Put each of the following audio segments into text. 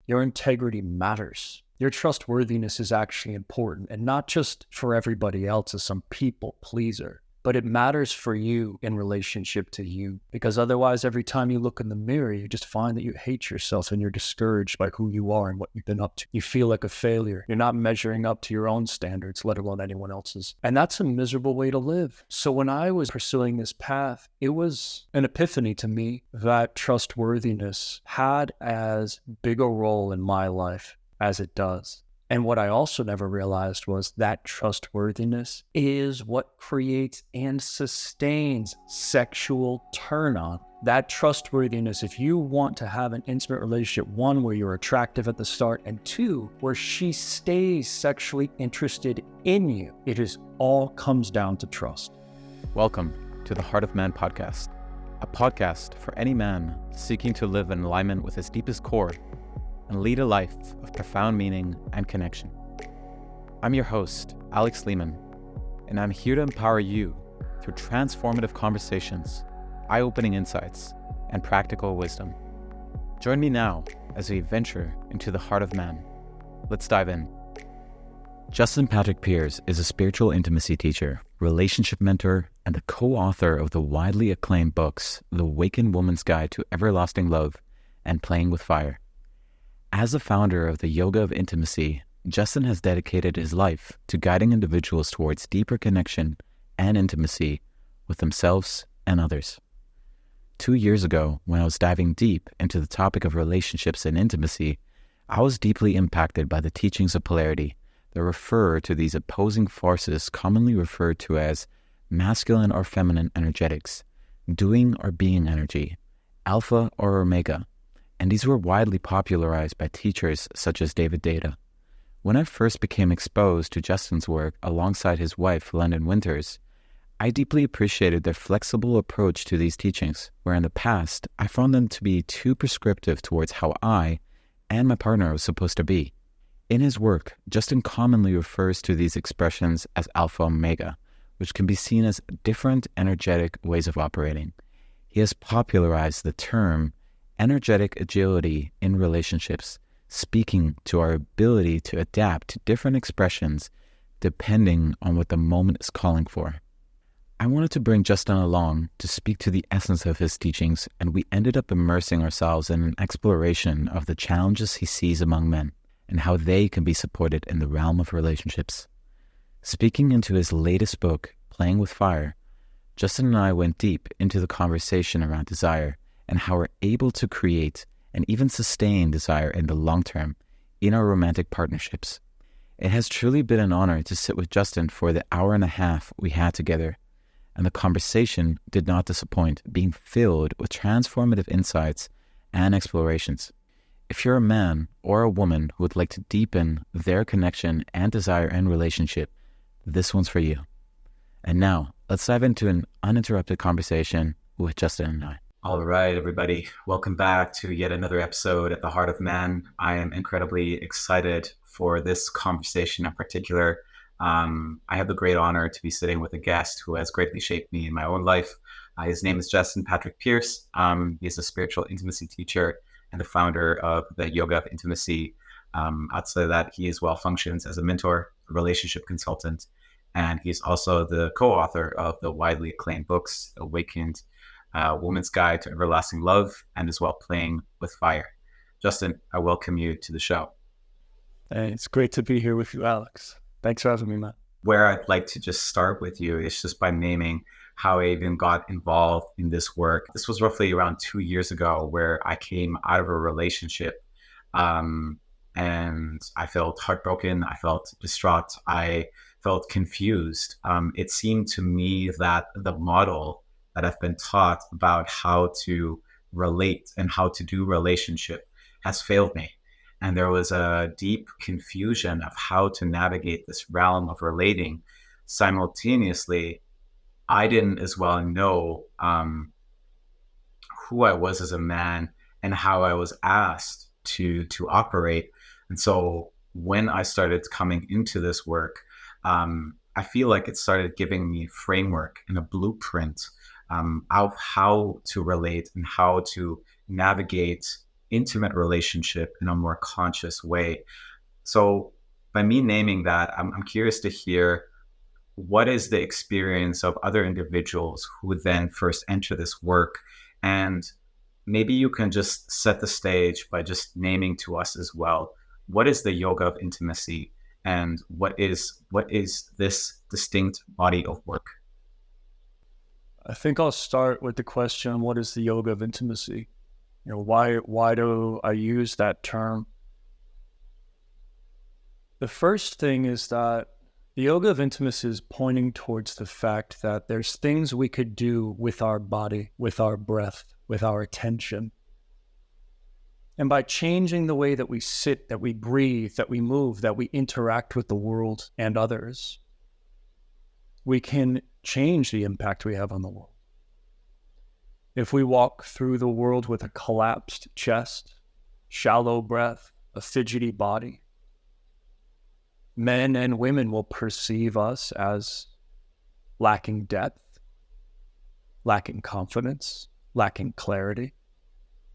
Your integrity matters. Your trustworthiness is actually important, and not just for everybody else as some people pleaser, but it matters for you in relationship to you. Because otherwise, every time you look in the mirror, you just find that you hate yourself and you're discouraged by who you are and what you've been up to. You feel like a failure. You're not measuring up to your own standards, let alone anyone else's. And that's a miserable way to live. So when I was pursuing this path, it was an epiphany to me that trustworthiness had as big a role in my life as it does. And what I also never realized was that trustworthiness is what creates and sustains sexual turn-on. That trustworthiness, if you want to have an intimate relationship, one, where you're attractive at the start, and two, where she stays sexually interested in you, it is all comes down to trust. Welcome to the Heart of Man podcast, a podcast for any man seeking to live in alignment with his deepest core and lead a life of profound meaning and connection. I'm your host, Alex Lehman, and I'm here to empower you through transformative conversations, eye-opening insights, and practical wisdom. Join me now as we venture into the heart of man. Let's dive in. Justin Patrick Pierce is a spiritual intimacy teacher, relationship mentor, and the co-author of the widely acclaimed books, The Awakened Woman's Guide to Everlasting Love and Playing with Fire. As the founder of the Yoga of Intimacy, Justin has dedicated his life to guiding individuals towards deeper connection and intimacy with themselves and others. 2 years ago, when I was diving deep into the topic of relationships and intimacy, I was deeply impacted by the teachings of polarity that refer to these opposing forces commonly referred to as masculine or feminine energetics, doing or being energy, alpha or omega, and these were widely popularized by teachers such as David Deida. When I first became exposed to Justin's work alongside his wife, Londin Winters, I deeply appreciated their flexible approach to these teachings, where in the past, I found them to be too prescriptive towards how I and my partner was supposed to be. In his work, Justin commonly refers to these expressions as alpha omega, which can be seen as different energetic ways of operating. He has popularized the term energetic agility in relationships, speaking to our ability to adapt to different expressions depending on what the moment is calling for. I wanted to bring Justin along to speak to the essence of his teachings, and we ended up immersing ourselves in an exploration of the challenges he sees among men and how they can be supported in the realm of relationships. Speaking into his latest book, Playing with Fire, Justin and I went deep into the conversation around desire and how we're able to create and even sustain desire in the long term in our romantic partnerships. It has truly been an honor to sit with Justin for the hour and a half we had together, and the conversation did not disappoint, being filled with transformative insights and explorations. If you're a man or a woman who would like to deepen their connection and desire and relationship, this one's for you. And now, let's dive into an uninterrupted conversation with Justin and I. All right, everybody. Welcome back to yet another episode at the Heart of Man. I am incredibly excited for this conversation in particular. I have the great honor to be sitting with a guest who has greatly shaped me in my own life. His name is Justin Patrick Pierce. He's a spiritual intimacy teacher and the founder of the Yoga of Intimacy. Outside of that, he as well functions as a mentor, a relationship consultant, and he's also the co-author of the widely acclaimed books, Awakened Woman's Guide to Everlasting Love, and as well Playing with Fire. Justin, I welcome you to the show. Hey, it's great to be here with you, Alex. Thanks for having me, man. Where I'd like to just start with you is just by naming how I even got involved in this work. This was roughly around 2 years ago, where I came out of a relationship and I felt heartbroken. I felt distraught. I felt confused. It seemed to me that the model that I've been taught about how to relate and how to do relationship has failed me. And there was a deep confusion of how to navigate this realm of relating. Simultaneously, I didn't as well know who I was as a man and how I was asked to operate. And so when I started coming into this work, I feel like it started giving me a framework and a blueprint of how to relate and how to navigate intimate relationship in a more conscious way. So by me naming that, I'm curious to hear, what is the experience of other individuals who then first enter this work? And maybe you can just set the stage by just naming to us as well, what is the yoga of intimacy, and what is this distinct body of work? I think I'll start with the question, what is the yoga of intimacy? Why do I use that term? The first thing is that the yoga of intimacy is pointing towards the fact that there's things we could do with our body, with our breath, with our attention. And by changing the way that we sit, that we breathe, that we move, that we interact with the world and others, we can change the impact we have on the world. If we walk through the world with a collapsed chest, shallow breath, a fidgety body, men and women will perceive us as lacking depth, lacking confidence, lacking clarity.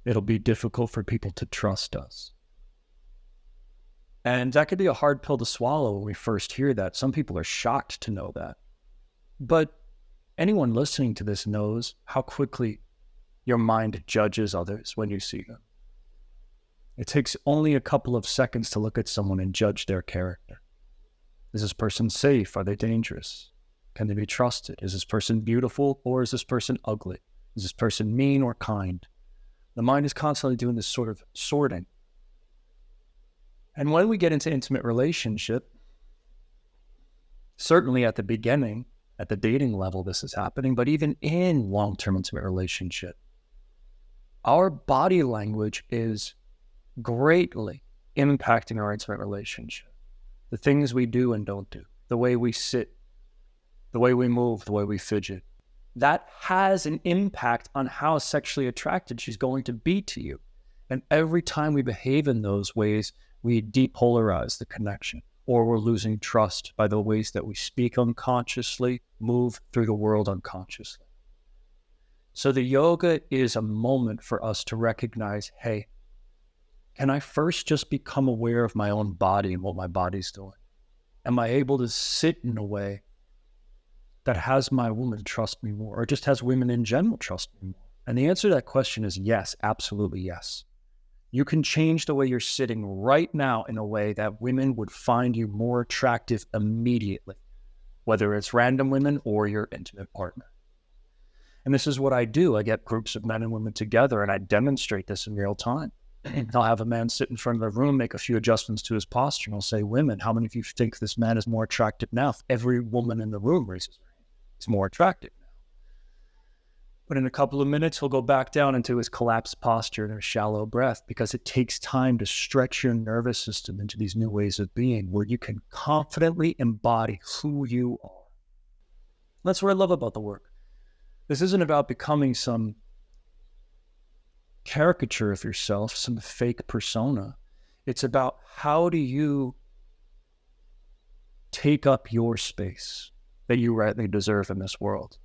It'll be difficult for people to trust us. And that could be a hard pill to swallow when we first hear that. Some people are shocked to know that. But anyone listening to this knows how quickly your mind judges others when you see them. It takes only a couple of seconds to look at someone and judge their character. Is this person safe? Are they dangerous? Can they be trusted? Is this person beautiful or is this person ugly? Is this person mean or kind? The mind is constantly doing this sort of sorting. And when we get into intimate relationship, certainly at the beginning, at the dating level, this is happening, but even in long-term intimate relationship, our body language is greatly impacting our intimate relationship. The things we do and don't do, the way we sit, the way we move, the way we fidget, that has an impact on how sexually attracted she's going to be to you. And every time we behave in those ways, we depolarize the connection, or we're losing trust by the ways that we speak unconsciously, move through the world unconsciously. So the yoga is a moment for us to recognize, hey, can I first just become aware of my own body and what my body's doing? Am I able to sit in a way that has my woman trust me more, or just has women in general trust me more? And the answer to that question is yes, absolutely yes. You can change the way you're sitting right now in a way that women would find you more attractive immediately, whether it's random women or your intimate partner. And this is what I do. I get groups of men and women together and I demonstrate this in real time. I'll have a man sit in front of the room, make a few adjustments to his posture, and I'll say, women, how many of you think this man is more attractive now? Every woman in the room raises her hand. He's more attractive now. But in a couple of minutes, he'll go back down into his collapsed posture and a shallow breath, because it takes time to stretch your nervous system into these new ways of being where you can confidently embody who you are. That's what I love about the work. This isn't about becoming some caricature of yourself, some fake persona. It's about how do you take up your space that you rightly deserve in this world?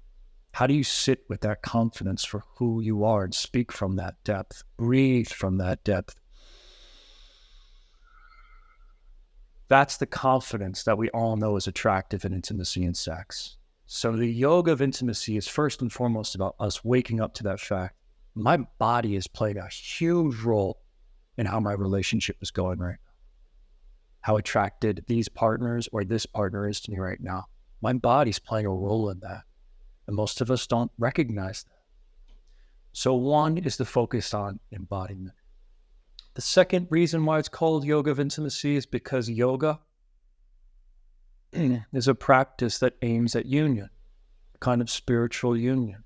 How do you sit with that confidence for who you are and speak from that depth, breathe from that depth? That's the confidence that we all know is attractive in intimacy and sex. So the yoga of intimacy is first and foremost about us waking up to that fact. My body is playing a huge role in how my relationship is going right now. How attracted these partners or this partner is to me right now. My body's playing a role in that. And most of us don't recognize that. So one is the focus on embodiment. The second reason why it's called yoga of intimacy is because yoga is a practice that aims at union, a kind of spiritual union,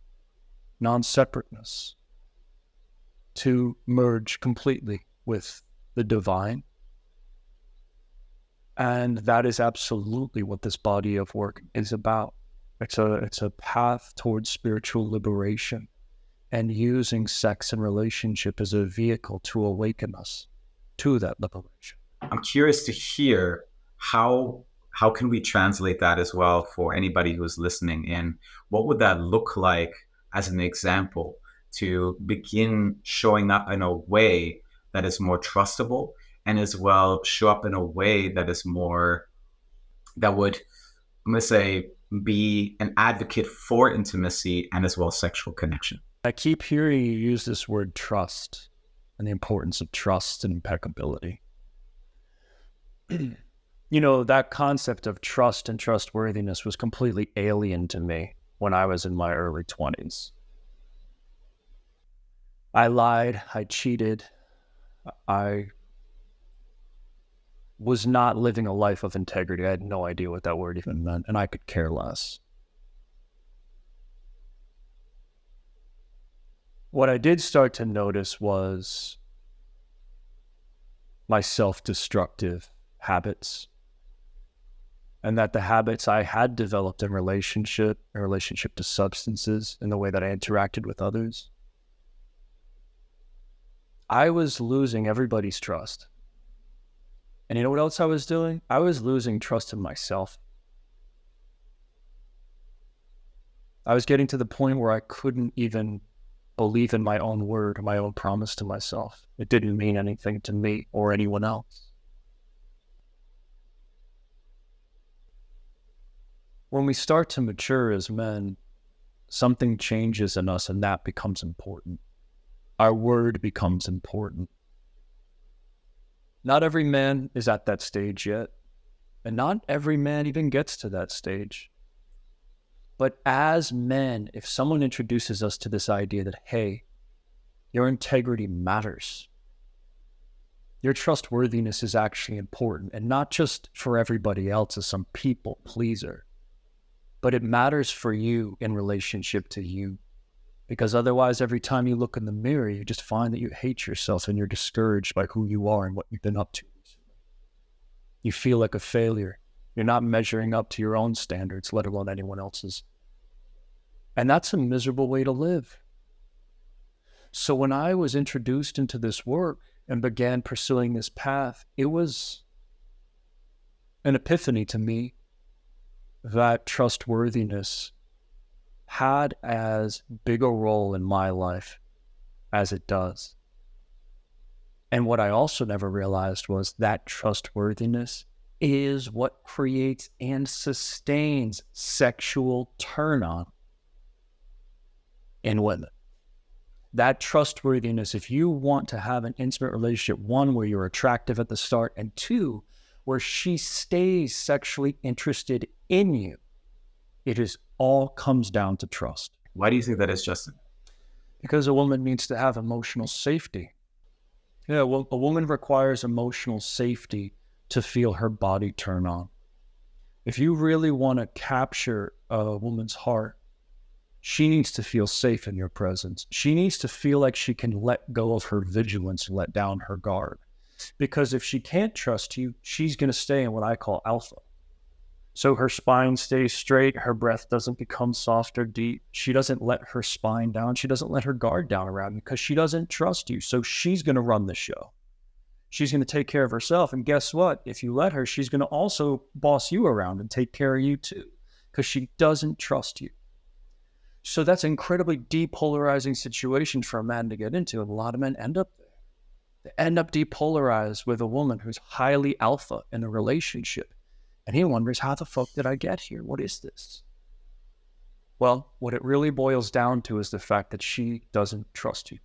non-separateness, to merge completely with the divine. And that is absolutely what this body of work is about. It's a path towards spiritual liberation and using sex and relationship as a vehicle to awaken us to that liberation. I'm curious to hear how can we translate that as well for anybody who's listening in? What would that look like as an example to begin showing up in a way that is more trustable, and as well show up in a way that is more, that would, I'm going to say, be an advocate for intimacy and as well sexual connection. I keep hearing you use this word trust and the importance of trust and impeccability. That concept of trust and trustworthiness was completely alien to me when I was in my early 20s. I lied, I cheated, I was not living a life of integrity. I had no idea what that word even meant, and I could care less. What I did start to notice was my self-destructive habits, and that the habits I had developed in relationship to substances, and the way that I interacted with others, I was losing everybody's trust. And you know what else I was doing? I was losing trust in myself. I was getting to the point where I couldn't even believe in my own word or my own promise to myself. It didn't mean anything to me or anyone else. When we start to mature as men, something changes in us, and that becomes important. Our word becomes important. Not every man is at that stage yet, and not every man even gets to that stage. But as men, if someone introduces us to this idea that, hey, your integrity matters, your trustworthiness is actually important, and not just for everybody else as some people pleaser, but it matters for you in relationship to you. Because otherwise, every time you look in the mirror, you just find that you hate yourself and you're discouraged by who you are and what you've been up to recently. You feel like a failure. You're not measuring up to your own standards, let alone anyone else's. And that's a miserable way to live. So when I was introduced into this work and began pursuing this path, it was an epiphany to me that trustworthiness had as big a role in my life as it does. And what I also never realized was that trustworthiness is what creates and sustains sexual turn-on in women. That trustworthiness, if you want to have an intimate relationship, one, where you're attractive at the start, and two, where she stays sexually interested in you, it is all comes down to trust. Why do you think that is, Justin? Because a woman needs to have emotional safety. Yeah, well, a woman requires emotional safety to feel her body turn on. If you really want to capture a woman's heart, she needs to feel safe in your presence. She needs to feel like she can let go of her vigilance and let down her guard. Because if she can't trust you, she's going to stay in what I call alpha. So her spine stays straight, her breath doesn't become soft or deep. She doesn't let her spine down. She doesn't let her guard down around you because she doesn't trust you. So she's going to run the show. She's going to take care of herself. And guess what? If you let her, she's going to also boss you around and take care of you too, because she doesn't trust you. So that's an incredibly depolarizing situation for a man to get into. And a lot of men end up there. They end up depolarized with a woman who's highly alpha in a relationship. And he wonders, how the fuck did I get here? What is this? Well, what it really boils down to is the fact that she doesn't trust you.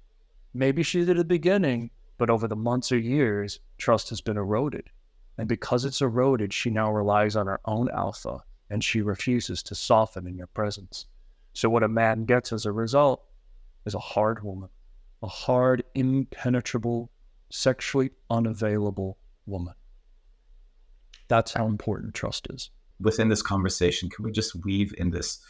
Maybe she did at the beginning, but over the months or years, trust has been eroded. And because it's eroded, she now relies on her own alpha, and she refuses to soften in your presence. So what a man gets as a result is a hard woman, a hard, impenetrable, sexually unavailable woman. That's how important trust is. Within this conversation, can we just weave in this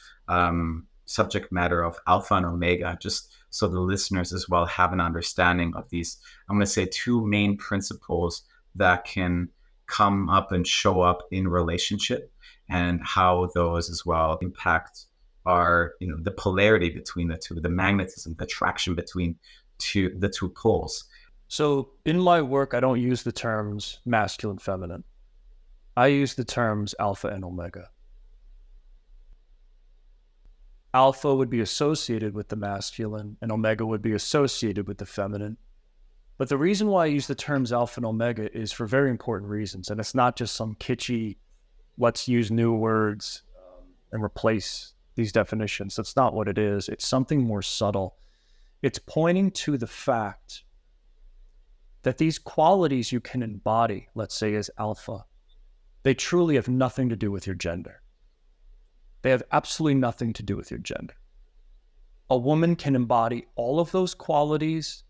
subject matter of alpha and omega, just so the listeners as well have an understanding of these, I'm going to say, two main principles that can come up and show up in relationship, and how those as well impact our, the polarity between the two, the magnetism, the attraction between the two poles. So in my work, I don't use the terms masculine, feminine. I use the terms alpha and omega. Alpha would be associated with the masculine, and omega would be associated with the feminine. But the reason why I use the terms alpha and omega is for very important reasons. And it's not just some kitschy, let's use new words and replace these definitions. That's not what it is. It's something more subtle. It's pointing to the fact that these qualities you can embody, let's say as alpha, they truly have nothing to do with your gender. They have absolutely nothing to do with your gender. A woman can embody all of those qualities,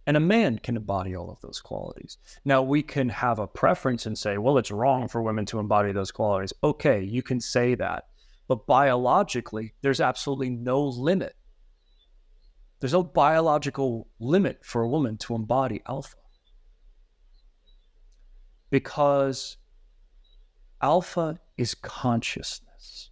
and a man can embody all of those qualities. Now, we can have a preference and say, well, it's wrong for women to embody those qualities. Okay, you can say that. But biologically, there's absolutely no limit. There's no biological limit for a woman to embody alpha. Because alpha is consciousness.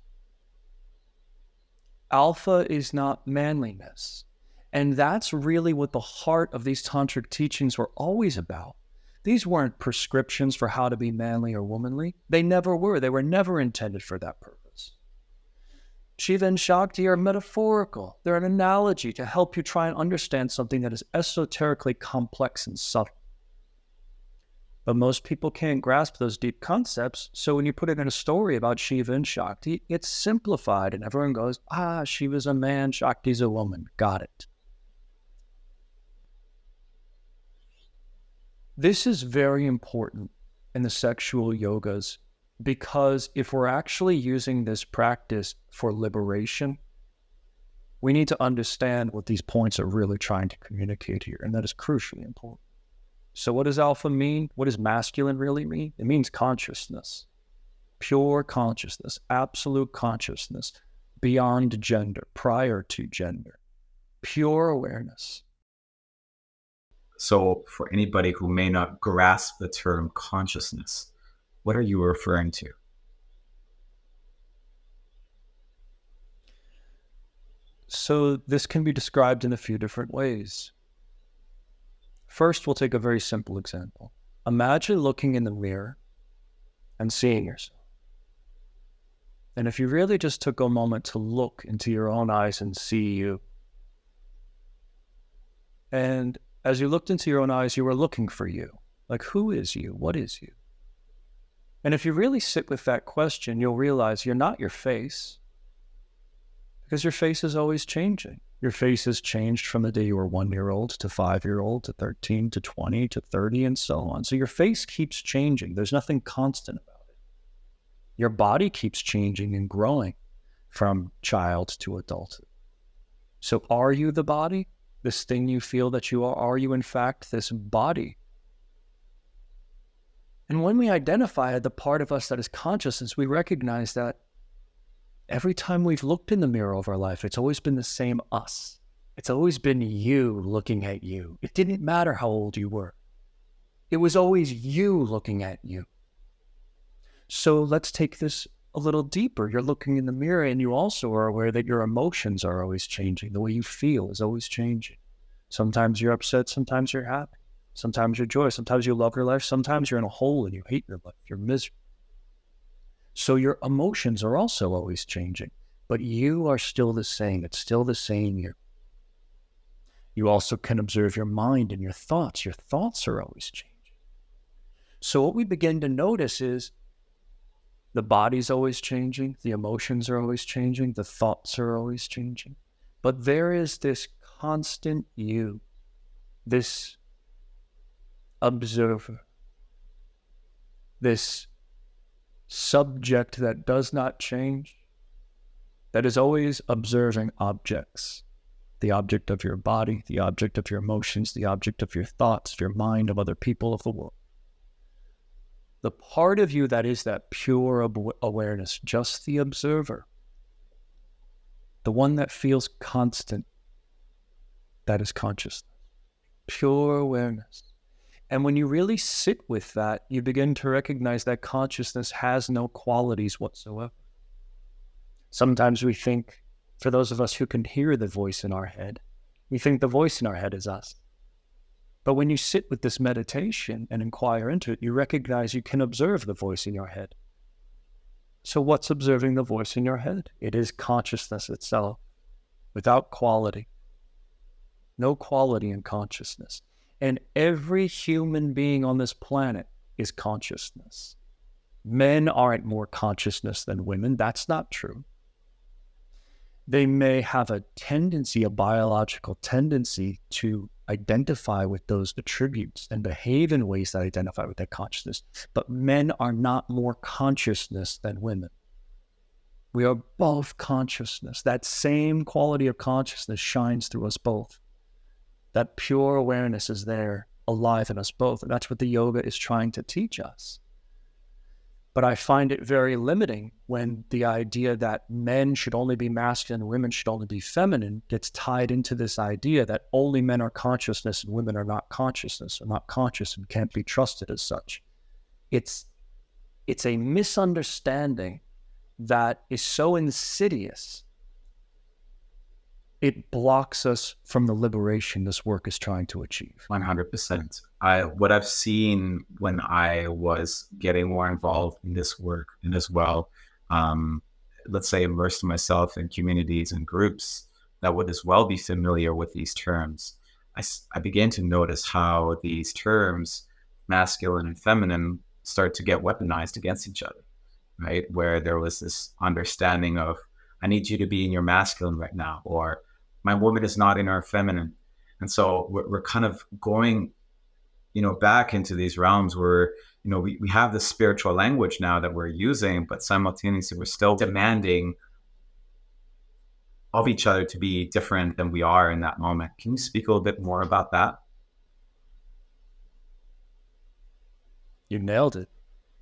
Alpha is not manliness. And that's really what the heart of these tantric teachings were always about. These weren't prescriptions for how to be manly or womanly. They never were. They were never intended for that purpose. Shiva and Shakti are metaphorical. They're an analogy to help you try and understand something that is esoterically complex and subtle. But most people can't grasp those deep concepts, so when you put it in a story about Shiva and Shakti, it's simplified and everyone goes, Shiva's a man, Shakti's a woman. Got it. This is very important in the sexual yogas because if we're actually using this practice for liberation, we need to understand what these points are really trying to communicate here, and that is crucially important. So what does alpha mean? What does masculine really mean? It means consciousness, pure consciousness, absolute consciousness, beyond gender, prior to gender, pure awareness. So for anybody who may not grasp the term consciousness, what are you referring to? So this can be described in a few different ways. First, we'll take a very simple example. Imagine looking in the mirror and seeing yourself. And if you really just took a moment to look into your own eyes and see you, and as you looked into your own eyes, you were looking for you. Like, who is you? What is you? And if you really sit with that question, you'll realize you're not your face, because your face is always changing. Your face has changed from the day you were 1-year-old to 5-year-old to 13 to 20 to 30 and so on. So your face keeps changing. There's nothing constant about it. Your body keeps changing and growing from child to adulthood. So are you the body? This thing you feel that you are? Are you in fact this body? And when we identify the part of us that is consciousness, we recognize that every time we've looked in the mirror of our life, it's always been the same us. It's always been you looking at you. It didn't matter how old you were. It was always you looking at you. So let's take this a little deeper. You're looking in the mirror and you also are aware that your emotions are always changing. The way you feel is always changing. Sometimes you're upset, sometimes you're happy. Sometimes you're joyous, sometimes you love your life, sometimes you're in a hole and you hate your life, you're miserable. So your emotions are also always changing, but you are still the same. It's still the same you. You also can observe your mind and your thoughts. Your thoughts are always changing. So what we begin to notice is the body's always changing, the emotions are always changing, the thoughts are always changing. But there is this constant you, this observer, this subject that does not change, that is always observing objects, the object of your body, the object of your emotions, the object of your thoughts, of your mind, of other people, of the world. The part of you that is that pure awareness, just the observer, the one that feels constant, that is consciousness, pure awareness. And when you really sit with that, you begin to recognize that consciousness has no qualities whatsoever. Sometimes we think, for those of us who can hear the voice in our head, we think the voice in our head is us. But when you sit with this meditation and inquire into it, you recognize you can observe the voice in your head. So what's observing the voice in your head? It is consciousness itself, without quality. No quality in consciousness. And every human being on this planet is consciousness. Men aren't more consciousness than women. That's not true. They may have a tendency, a biological tendency, to identify with those attributes and behave in ways that identify with their consciousness. But men are not more consciousness than women. We are both consciousness. That same quality of consciousness shines through us both. That pure awareness is there, alive in us both. And that's what the yoga is trying to teach us. But I find it very limiting when the idea that men should only be masculine and women should only be feminine gets tied into this idea that only men are consciousness and women are not consciousness, or not conscious and can't be trusted as such. It's a misunderstanding that is so insidious, it blocks us from the liberation this work is trying to achieve. 100%. What I've seen when I was getting more involved in this work and as well, let's say immersed myself in communities and groups that would as well be familiar with these terms, I began to notice how these terms, masculine and feminine, start to get weaponized against each other, right? Where there was this understanding of, I need you to be in your masculine right now, or my woman is not in her feminine. And so we're kind of going, back into these realms where, we have this spiritual language now that we're using, but simultaneously we're still demanding of each other to be different than we are in that moment. Can you speak a little bit more about that? You nailed it.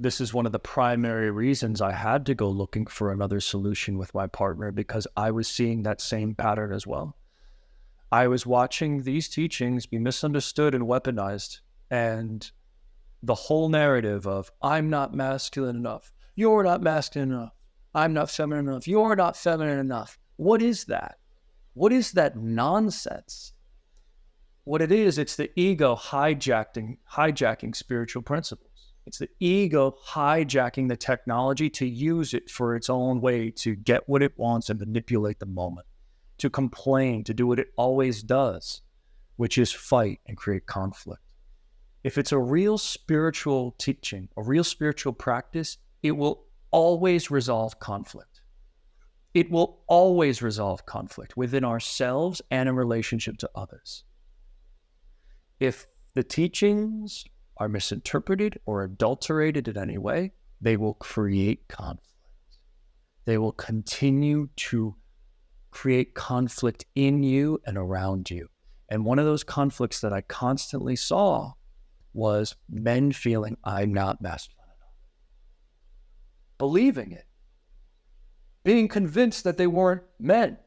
This is one of the primary reasons I had to go looking for another solution with my partner, because I was seeing that same pattern as well. I was watching these teachings be misunderstood and weaponized, and the whole narrative of, I'm not masculine enough, you're not masculine enough, I'm not feminine enough, you're not feminine enough. What is that? What is that nonsense? What it is, it's the ego hijacking spiritual principles. It's the ego hijacking the technology to use it for its own way, to get what it wants and manipulate the moment, to complain, to do what it always does, which is fight and create conflict. If it's a real spiritual teaching, a real spiritual practice, it will always resolve conflict. It will always resolve conflict within ourselves and in relationship to others. If the teachings are misinterpreted or adulterated in any way, they will create conflict. They will continue to create conflict in you and around you. And one of those conflicts that I constantly saw was men feeling, I'm not masculine enough. Believing it. Being convinced that they weren't men.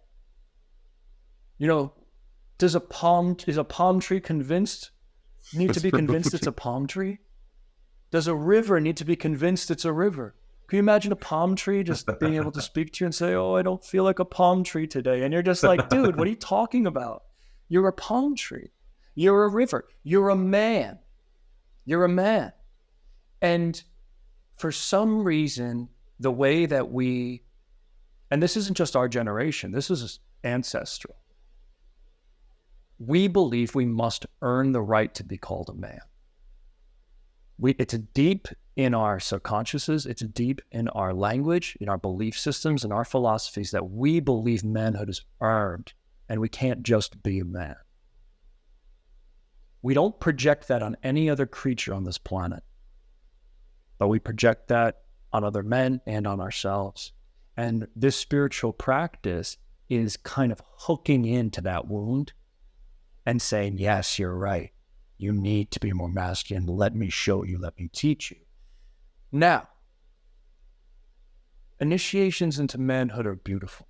Is a palm tree need to be convinced it's a palm tree? Does a river need to be convinced it's a river? Can you imagine a palm tree just being able to speak to you and say, oh, I don't feel like a palm tree today? And you're just like, dude, what are you talking about? You're a palm tree. You're a river. You're a man. You're a man. And for some reason, the way that and this isn't just our generation, this is ancestral. We believe we must earn the right to be called a man. It's deep in our subconsciouses, it's deep in our language, in our belief systems, in our philosophies, that we believe manhood is earned and we can't just be a man. We don't project that on any other creature on this planet, but we project that on other men and on ourselves. And this spiritual practice is kind of hooking into that wound and saying, yes, you're right. You need to be more masculine. Let me show you. Let me teach you. Now, initiations into manhood are beautiful.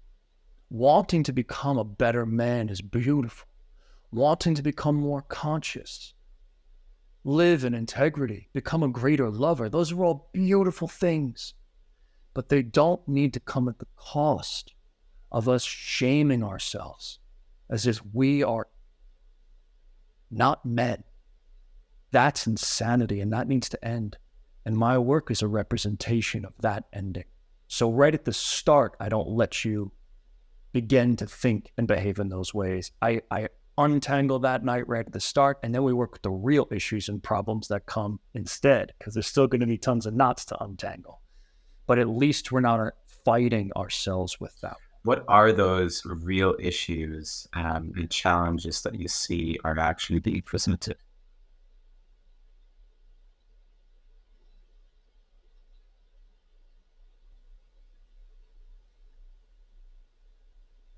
Wanting to become a better man is beautiful. Wanting to become more conscious, live in integrity, become a greater lover, those are all beautiful things. But they don't need to come at the cost of us shaming ourselves as if we are not men. That's insanity, and that needs to end. And my work is a representation of that ending. So right at the start, I don't let you begin to think and behave in those ways. I untangle that night right at the start, and then we work with the real issues and problems that come instead, because there's still going to be tons of knots to untangle. But at least we're not fighting ourselves with that. What are those real issues and challenges that you see are actually being presented?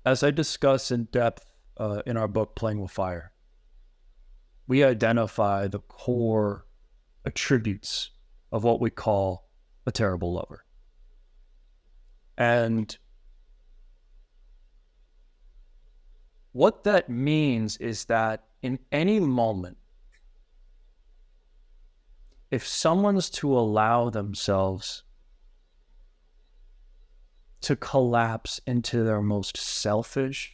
As I discuss in depth in our book, Playing with Fire, we identify the core attributes of what we call a terrible lover. And what that means is that in any moment, if someone's to allow themselves to collapse into their most selfish,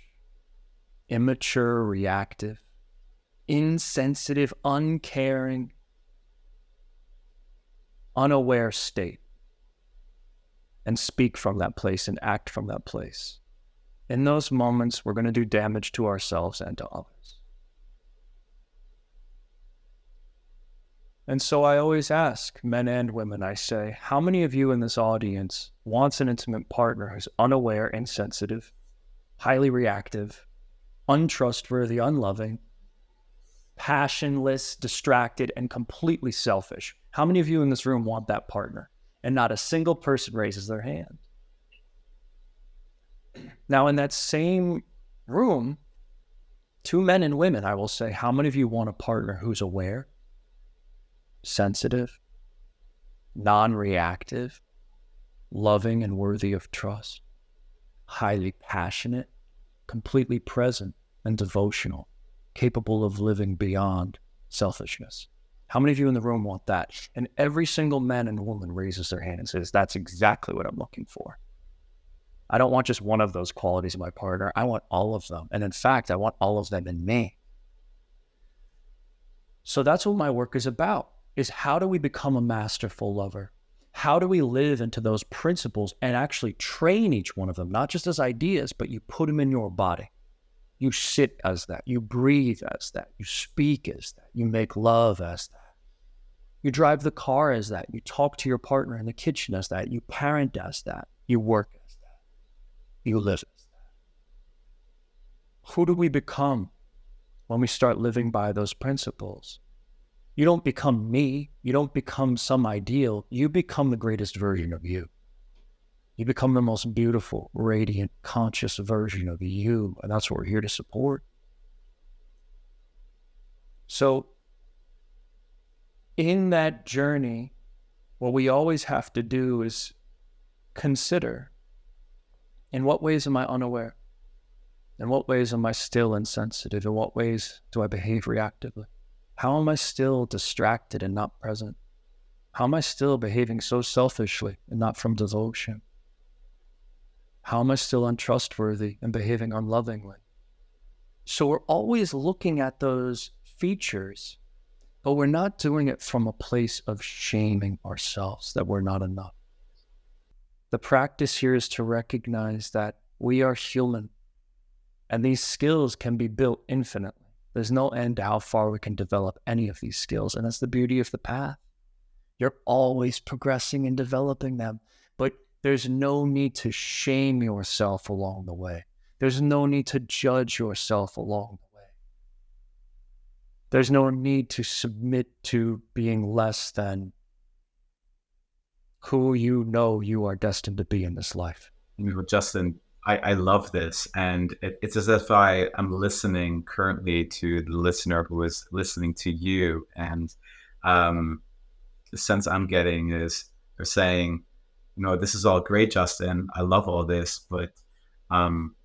immature, reactive, insensitive, uncaring, unaware state, and speak from that place and act from that place, in those moments, we're going to do damage to ourselves and to others. And so I always ask men and women, I say, how many of you in this audience wants an intimate partner who's unaware, insensitive, highly reactive, untrustworthy, unloving, passionless, distracted, and completely selfish? How many of you in this room want that partner? And not a single person raises their hand. Now, in that same room, two men and women, I will say, how many of you want a partner who's aware, sensitive, non-reactive, loving and worthy of trust, highly passionate, completely present and devotional, capable of living beyond selfishness? How many of you in the room want that? And every single man and woman raises their hand and says, that's exactly what I'm looking for. I don't want just one of those qualities in my partner. I want all of them. And in fact, I want all of them in me. So that's what my work is about, is how do we become a masterful lover? How do we live into those principles and actually train each one of them, not just as ideas, but you put them in your body. You sit as that. You breathe as that. You speak as that. You make love as that. You drive the car as that. You talk to your partner in the kitchen as that. You parent as that. You work as that. You live as that. Who do we become when we start living by those principles? You don't become me. You don't become some ideal. You become the greatest version of you. You become the most beautiful, radiant, conscious version of you. And that's what we're here to support. So in that journey, what we always have to do is consider, in what ways am I unaware? In what ways am I still insensitive? In what ways do I behave reactively? How am I still distracted and not present? How am I still behaving so selfishly and not from devotion? How am I still untrustworthy and behaving unlovingly? So we're always looking at those features, but we're not doing it from a place of shaming ourselves that we're not enough. The practice here is to recognize that we are human, and these skills can be built infinitely. There's no end to how far we can develop any of these skills, and that's the beauty of the path. You're always progressing and developing them, but there's no need to shame yourself along the way. There's no need to judge yourself along the way. There's no need to submit to being less than who you know you are destined to be in this life. Justin, I love this. And it's as if I am listening currently to the listener who is listening to you. And the sense I'm getting is they're saying, this is all great, Justin. I love all this. But from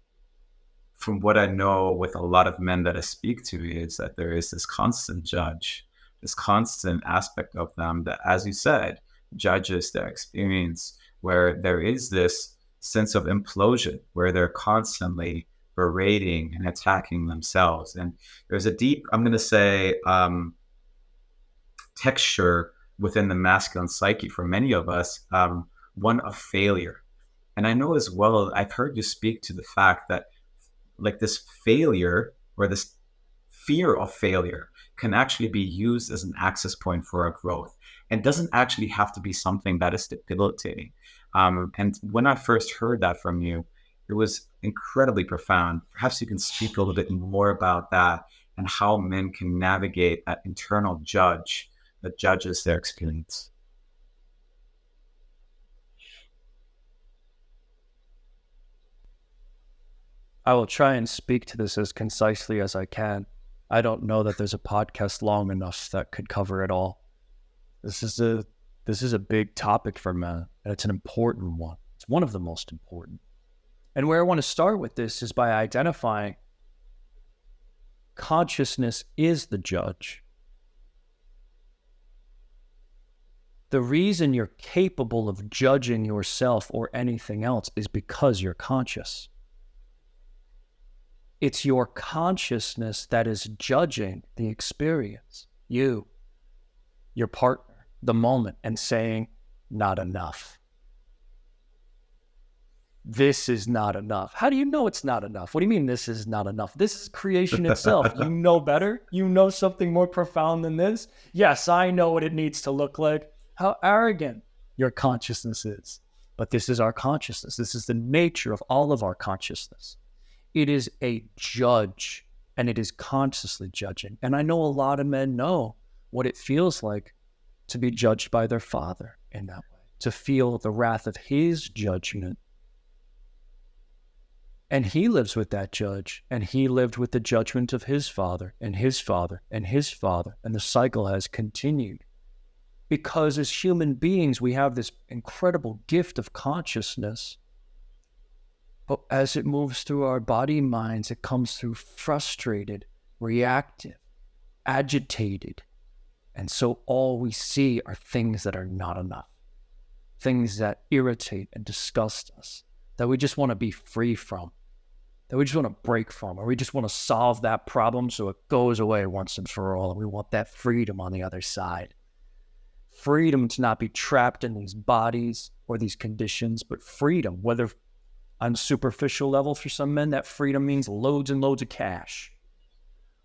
what I know with a lot of men that I speak to is that there is this constant judge, this constant aspect of them that, as you said, judges their experience, where there is this sense of implosion, where they're constantly berating and attacking themselves. And there's a deep, I'm going to say, texture within the masculine psyche for many of us, one of failure. And I know as well, I've heard you speak to the fact that like this failure or this fear of failure can actually be used as an access point for our growth, and doesn't actually have to be something that is debilitating. And when I first heard that from you, it was incredibly profound. Perhaps you can speak a little bit more about that and how men can navigate that internal judge that judges their experience. I will try and speak to this as concisely as I can. I don't know that there's a podcast long enough that could cover it all. This is a big topic for men, and it's an important one. It's one of the most important. And where I want to start with this is by identifying consciousness is the judge. The reason you're capable of judging yourself or anything else is because you're conscious. It's your consciousness that is judging the experience, you, your partner, the moment, and saying, not enough. This is not enough. How do you know it's not enough? What do you mean this is not enough? This is creation itself. You know better? You know something more profound than this? Yes, I know what it needs to look like. How arrogant your consciousness is. But this is our consciousness. This is the nature of all of our consciousness. It is a judge, and it is consciously judging. And I know a lot of men know what it feels like to be judged by their father in that way, to feel the wrath of his judgment. And he lives with that judge, and he lived with the judgment of his father, and his father, and his father, and the cycle has continued. Because as human beings, we have this incredible gift of consciousness. But as it moves through our body minds, it comes through frustrated, reactive, agitated. And so all we see are things that are not enough, things that irritate and disgust us, that we just want to be free from, that we just want to break from, or we just want to solve that problem so it goes away once and for all. And we want that freedom on the other side. Freedom to not be trapped in these bodies or these conditions, but freedom, whether on a superficial level for some men, that freedom means loads and loads of cash.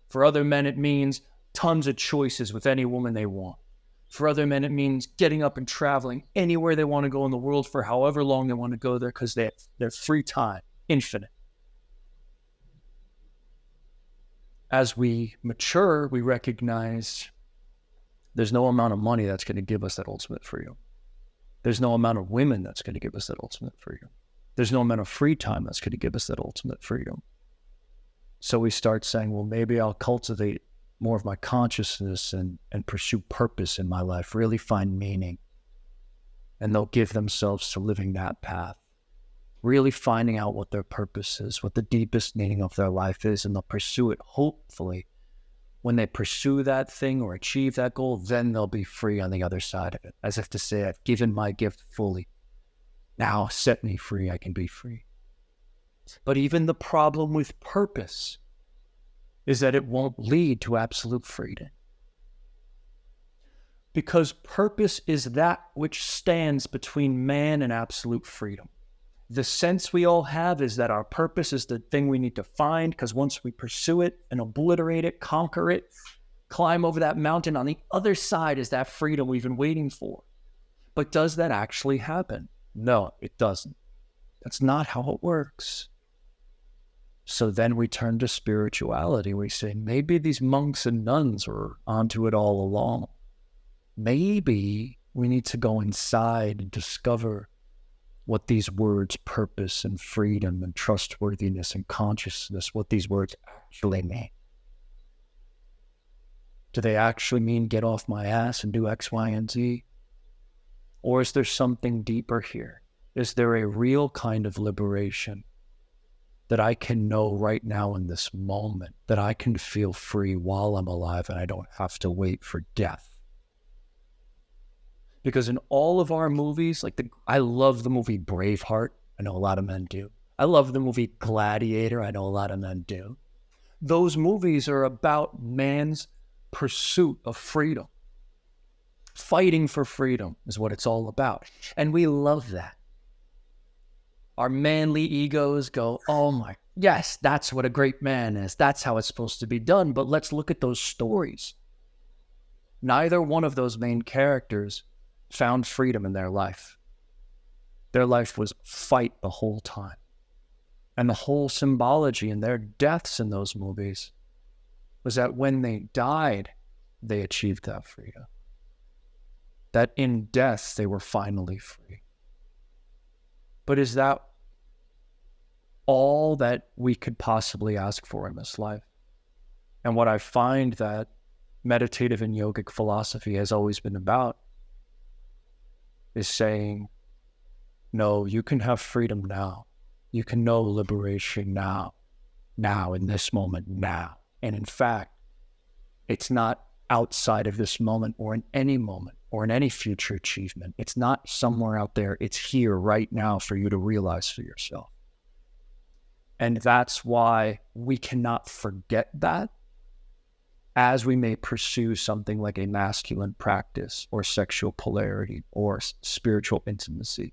For other men, it means tons of choices with any woman they want. For other men, it means getting up and traveling anywhere they want to go in the world for however long they want to go there because they have their free time, infinite. As we mature, we recognize there's no amount of money that's going to give us that ultimate freedom. There's no amount of women that's going to give us that ultimate freedom. There's no amount of free time that's going to give us that ultimate freedom. So we start saying, well, maybe I'll cultivate more of my consciousness and pursue purpose in my life, really find meaning. And they'll give themselves to living that path, really finding out what their purpose is, what the deepest meaning of their life is, and they'll pursue it. Hopefully, when they pursue that thing or achieve that goal, then they'll be free on the other side of it, as if to say, I've given my gift fully. Now set me free, I can be free. But even the problem with purpose is that it won't lead to absolute freedom. Because purpose is that which stands between man and absolute freedom. The sense we all have is that our purpose is the thing we need to find, because once we pursue it and obliterate it, conquer it, climb over that mountain, on the other side is that freedom we've been waiting for. But does that actually happen? No, it doesn't. That's not how it works. So then we turn to spirituality. We say, maybe these monks and nuns were onto it all along. Maybe we need to go inside and discover what these words, purpose and freedom and trustworthiness and consciousness, what these words actually mean. Do they actually mean get off my ass and do X, Y, and Z? Or is there something deeper here? Is there a real kind of liberation that I can know right now in this moment, that I can feel free while I'm alive and I don't have to wait for death? Because in all of our movies, I love the movie Braveheart. I know a lot of men do. I love the movie Gladiator. I know a lot of men do. Those movies are about man's pursuit of freedom. Fighting for freedom is what it's all about. And we love that. Our manly egos go, oh my yes, that's what a great man is. That's how it's supposed to be done. But let's look at those stories. Neither one of those main characters found freedom in their life. Their life was fight the whole time. And the whole symbology in their deaths in those movies was that when they died, they achieved that freedom. That in death, they were finally free. But is that all that we could possibly ask for in this life? And what I find that meditative and yogic philosophy has always been about is saying, no, you can have freedom now. You can know liberation now, in this moment, now. And in fact, it's not outside of this moment or in any moment or in any future achievement. It's not somewhere out there. It's here right now for you to realize for yourself. And that's why we cannot forget that as we may pursue something like a masculine practice or sexual polarity or spiritual intimacy.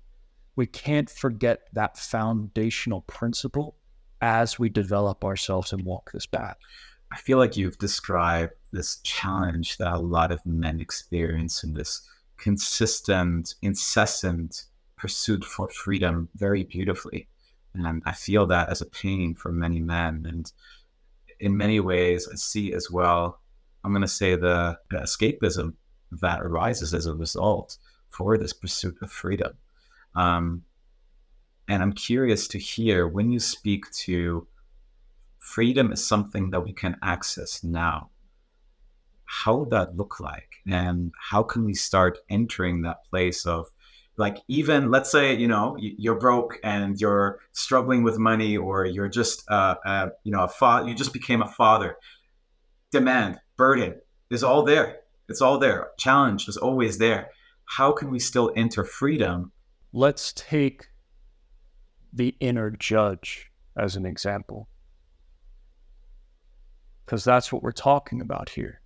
We can't forget that foundational principle as we develop ourselves and walk this path. I feel like you've described this challenge that a lot of men experience in this consistent, incessant pursuit for freedom very beautifully. And I feel that as a pain for many men. And in many ways, I see as well, I'm going to say the escapism that arises as a result for this pursuit of freedom. And I'm curious to hear, when you speak to freedom is something that we can access now, how would that look like? And how can we start entering that place of, like, even let's say, you're broke and you're struggling with money, or you're just, you just became a father. Demand, burden is all there. It's all there. Challenge is always there. How can we still enter freedom? Let's take the inner judge as an example, because that's what we're talking about here.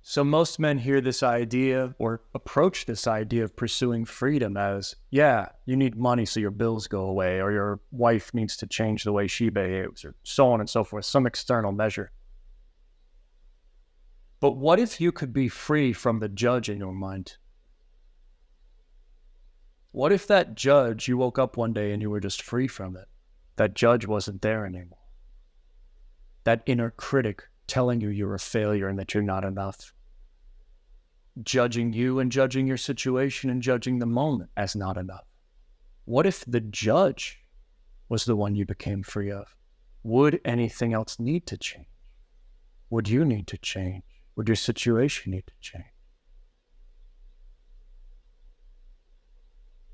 So most men hear this idea or approach this idea of pursuing freedom as, yeah, you need money so your bills go away, or your wife needs to change the way she behaves, or so on and so forth, some external measure. But what if you could be free from the judge in your mind? What if that judge, you woke up one day and you were just free from it? That judge wasn't there anymore. That inner critic telling you you're a failure and that you're not enough. Judging you and judging your situation and judging the moment as not enough. What if the judge was the one you became free of? Would anything else need to change? Would you need to change? Would your situation need to change?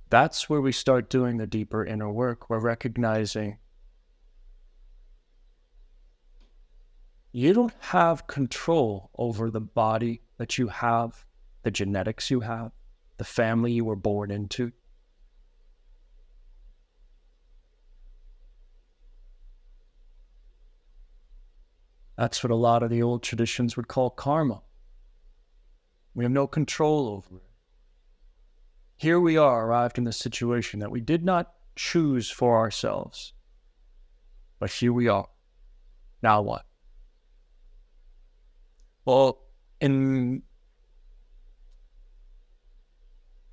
That's where we start doing the deeper inner work. We're recognizing you don't have control over the body that you have, the genetics you have, the family you were born into. That's what a lot of the old traditions would call karma. We have no control over it. Here we are, arrived in this situation that we did not choose for ourselves. But here we are. Now what? Well, in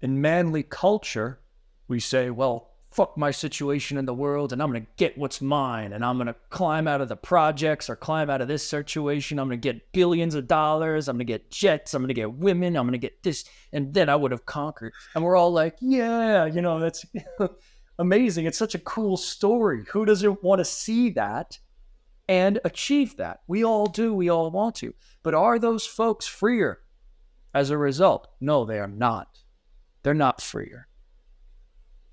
manly culture, we say, well, fuck my situation in the world, and I'm going to get what's mine, and I'm going to climb out of the projects or climb out of this situation. I'm going to get billions of dollars. I'm going to get jets. I'm going to get women. I'm going to get this, and then I would have conquered. And we're all like, yeah, that's amazing. It's such a cool story. Who doesn't want to see that and achieve that? We all do. We all want to. But are those folks freer as a result? No, they are not. They're not freer.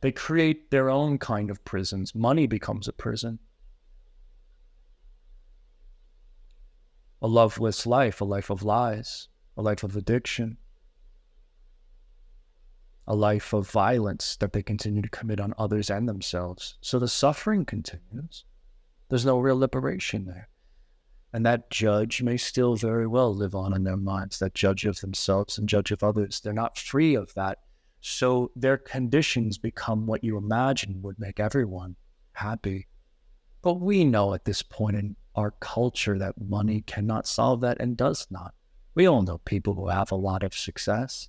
They create their own kind of prisons. Money becomes a prison. A loveless life, a life of lies, a life of addiction, a life of violence that they continue to commit on others and themselves. So the suffering continues. There's no real liberation there. And that judge may still very well live on in their minds, that judge of themselves and judge of others. They're not free of that. So their conditions become what you imagine would make everyone happy. But we know at this point in our culture that money cannot solve that and does not. We all know people who have a lot of success.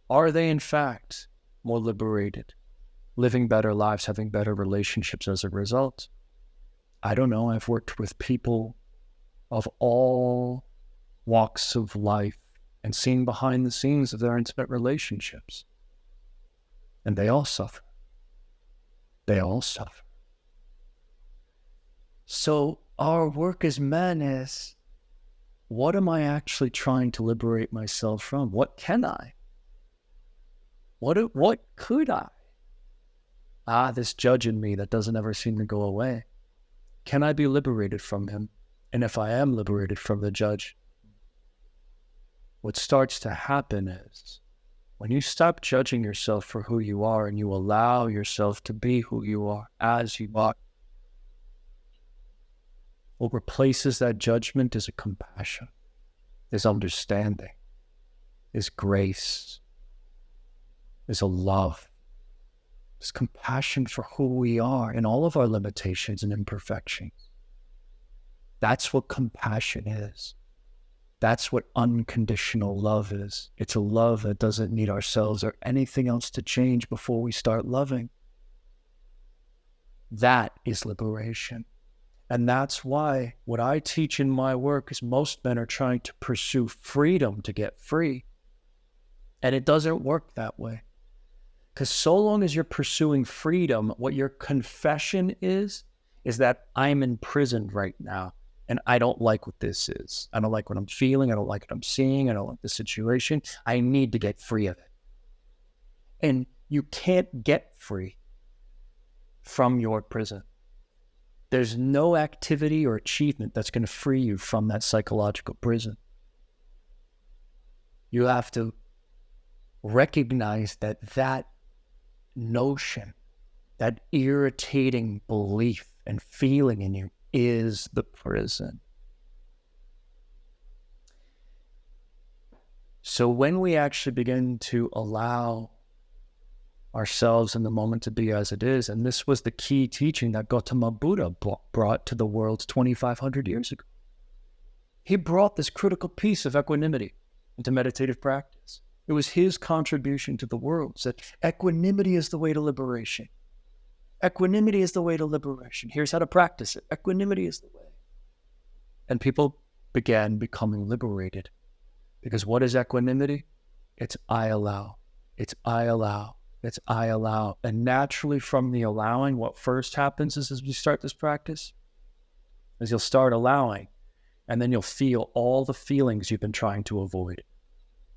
Are they, in fact, more liberated, living better lives, having better relationships as a result? I don't know. I've worked with people of all walks of life and seen behind the scenes of their intimate relationships. And they all suffer. They all suffer. So our work as men is, what am I actually trying to liberate myself from? What can I? What could I? This judge in me that doesn't ever seem to go away. Can I be liberated from him? And if I am liberated from the judge, what starts to happen is when you stop judging yourself for who you are and you allow yourself to be who you are as you are, what replaces that judgment is a compassion, is understanding, is grace, is a love, is compassion for who we are and all of our limitations and imperfections. That's what compassion is. That's what unconditional love is. It's a love that doesn't need ourselves or anything else to change before we start loving. That is liberation. And that's why what I teach in my work is most men are trying to pursue freedom to get free. And it doesn't work that way. Because so long as you're pursuing freedom, what your confession is that I'm imprisoned right now. And I don't like what this is. I don't like what I'm feeling. I don't like what I'm seeing. I don't like the situation. I need to get free of it. And you can't get free from your prison. There's no activity or achievement that's going to free you from that psychological prison. You have to recognize that notion, that irritating belief and feeling in you is the prison. So when we actually begin to allow ourselves in the moment to be as it is, and this was the key teaching that Gautama Buddha brought to the world 2,500 years ago. He brought this critical piece of equanimity into meditative practice. It was his contribution to the world, that equanimity is the way to liberation. Equanimity is the way to liberation. Here's how to practice it. Equanimity is the way. And people began becoming liberated. Because what is equanimity? It's I allow. It's I allow. It's I allow. And naturally from the allowing, what first happens is as we start this practice, is you'll start allowing, and then you'll feel all the feelings you've been trying to avoid.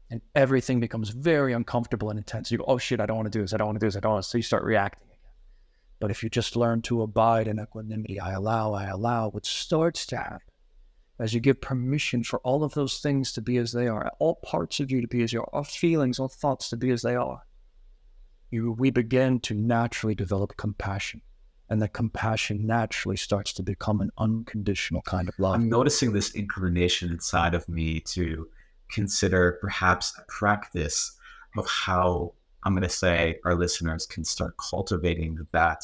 And everything becomes very uncomfortable and intense. You go, oh shit, I don't want to do this. I don't want to do this. I don't want to. So you start reacting again. But if you just learn to abide in equanimity, I allow, what starts to happen as you give permission for all of those things to be as they are, all parts of you to be as you are, all feelings, all thoughts to be as they are, we begin to naturally develop compassion. And that compassion naturally starts to become an unconditional kind of love. I'm noticing this inclination inside of me to consider perhaps a practice of how, I'm going to say, our listeners can start cultivating that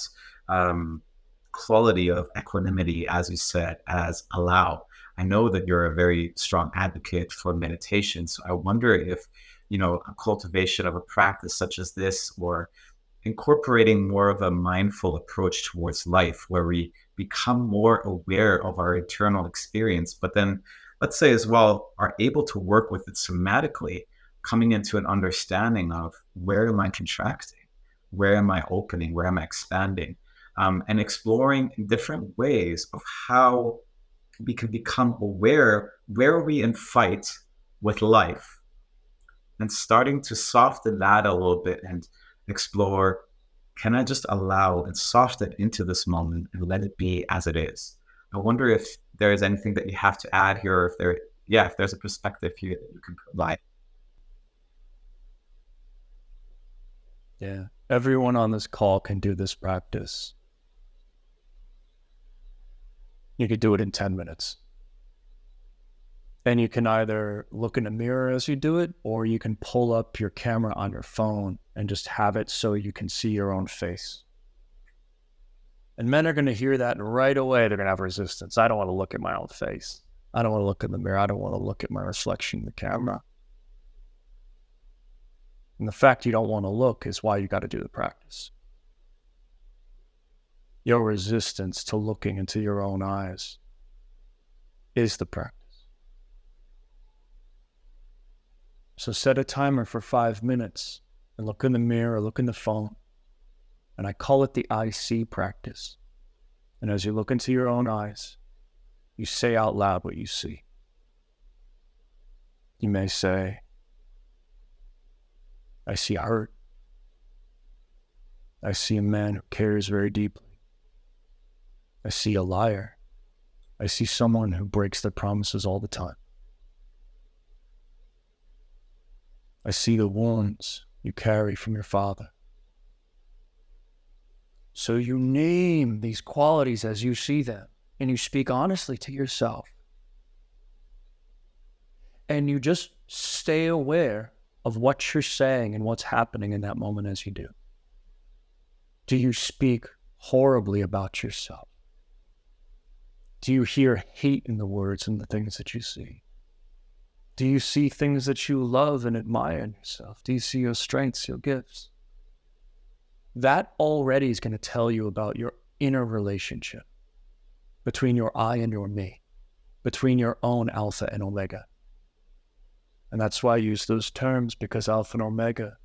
quality of equanimity, as you said, as allow. I know that you're a very strong advocate for meditation, so I wonder if, a cultivation of a practice such as this, or incorporating more of a mindful approach towards life, where we become more aware of our internal experience, but then, let's say as well, are able to work with it somatically, coming into an understanding of where am I contracting, where am I opening, where am I expanding, and exploring in different ways of how we can become aware where are we in fight with life, and starting to soften that a little bit and explore, can I just allow and soften into this moment and let it be as it is? I wonder if there is anything that you have to add here, or if there's a perspective here that you can provide. Yeah, everyone on this call can do this practice. You could do it in 10 minutes. And you can either look in a mirror as you do it, or you can pull up your camera on your phone and just have it so you can see your own face. And men are going to hear that, and right away they're going to have resistance. I don't want to look at my own face. I don't want to look in the mirror. I don't want to look at my reflection in the camera. And the fact you don't want to look is why you got to do the practice. Your resistance to looking into your own eyes is the practice. So set a timer for 5 minutes and look in the mirror, look in the phone. And I call it the I see practice. And as you look into your own eyes, you say out loud what you see. You may say, I see hurt. I see a man who cares very deeply. I see a liar. I see someone who breaks their promises all the time. I see the wounds you carry from your father. So you name these qualities as you see them, and you speak honestly to yourself. And you just stay aware of what you're saying and what's happening in that moment as you do. Do you speak horribly about yourself? Do you hear hate in the words and the things that you see? Do you see things that you love and admire in yourself? Do you see your strengths, your gifts? That already is going to tell you about your inner relationship between your I and your me, between your own alpha and omega. And that's why I use those terms, because alpha and omega,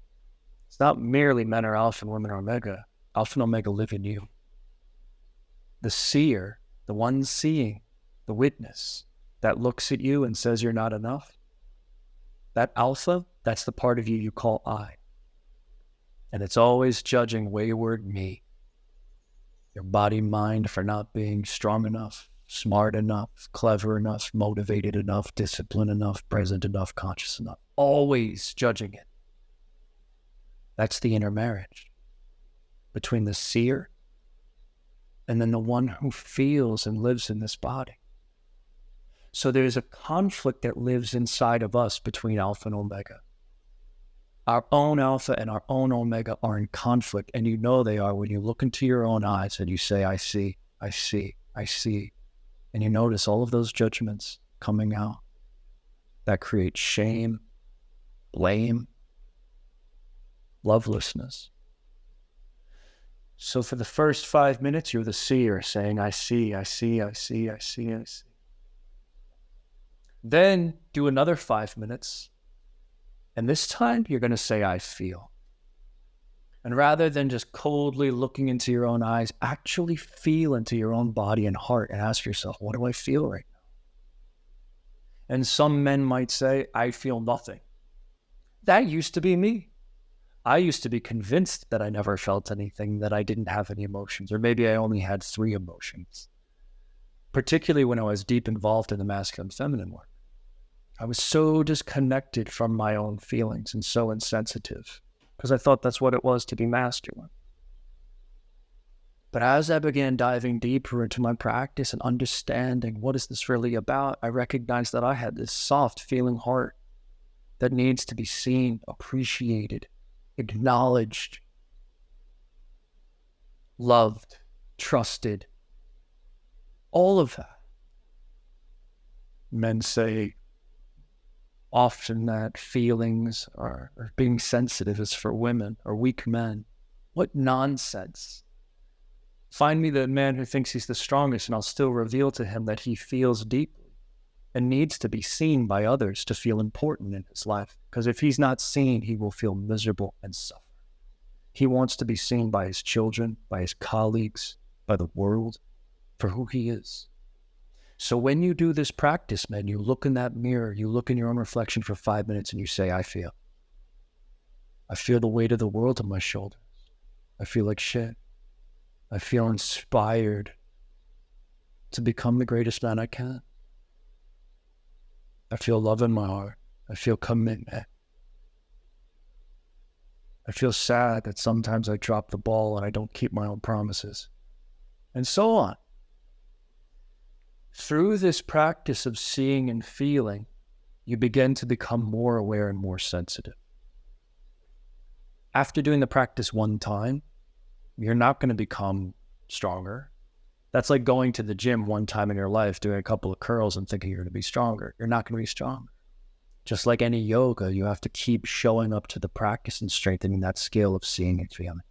it's not merely men are alpha and women are omega. Alpha and omega live in you. The seer, the one seeing, the witness that looks at you and says you're not enough, that alpha, that's the part of you you call I. And it's always judging wayward me, your body, mind for not being strong enough, smart enough, clever enough, motivated enough, disciplined enough, present enough, conscious enough. Always judging it. That's the inner marriage between the seer and then the one who feels and lives in this body. So there's a conflict that lives inside of us between alpha and omega. Our own alpha and our own omega are in conflict, and you know they are when you look into your own eyes and you say, I see, I see, I see. And you notice all of those judgments coming out that create shame, blame, lovelessness. So for the first 5 minutes, you're the seer saying, I see, I see, I see, I see, I see. Then do another 5 minutes. And this time, you're going to say, I feel. And rather than just coldly looking into your own eyes, actually feel into your own body and heart and ask yourself, what do I feel right now? And some men might say, I feel nothing. That used to be me. I used to be convinced that I never felt anything, that I didn't have any emotions, or maybe I only had 3 emotions, particularly when I was deep involved in the masculine feminine work. I was so disconnected from my own feelings and so insensitive because I thought that's what it was to be masculine. But as I began diving deeper into my practice and understanding what is this really about, I recognized that I had this soft feeling heart that needs to be seen, appreciated, acknowledged, loved, trusted, all of that. Men say often that feelings or being sensitive is for women or weak men. What nonsense. Find me the man who thinks he's the strongest, and I'll still reveal to him that he feels deeply and needs to be seen by others to feel important in his life. Because if he's not seen, he will feel miserable and suffer. He wants to be seen by his children, by his colleagues, by the world, for who he is. So when you do this practice, man, you look in that mirror, you look in your own reflection for 5 minutes and you say, I feel. I feel the weight of the world on my shoulders. I feel like shit. I feel inspired to become the greatest man I can. I feel love in my heart. I feel commitment. I feel sad that sometimes I drop the ball and I don't keep my own promises. And so on. Through this practice of seeing and feeling, you begin to become more aware and more sensitive. After doing the practice one time, you're not going to become stronger. That's like going to the gym one time in your life, doing a couple of curls and thinking you're going to be stronger. You're not going to be stronger. Just like any yoga, you have to keep showing up to the practice and strengthening that skill of seeing and feeling.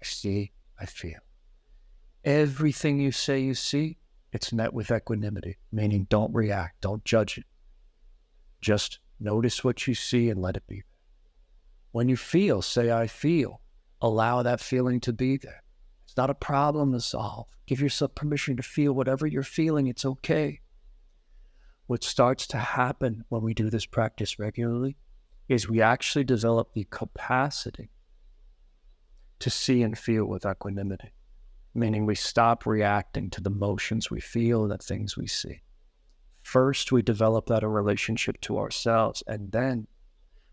I see, I feel. Everything you say you see, it's met with equanimity, meaning don't react, don't judge it. Just notice what you see and let it be. When you feel, say, I feel. Allow that feeling to be there. It's not a problem to solve. Give yourself permission to feel whatever you're feeling. It's okay. What starts to happen when we do this practice regularly is we actually develop the capacity to see and feel with equanimity, meaning we stop reacting to the motions we feel and the things we see. First, we develop that a relationship to ourselves, and then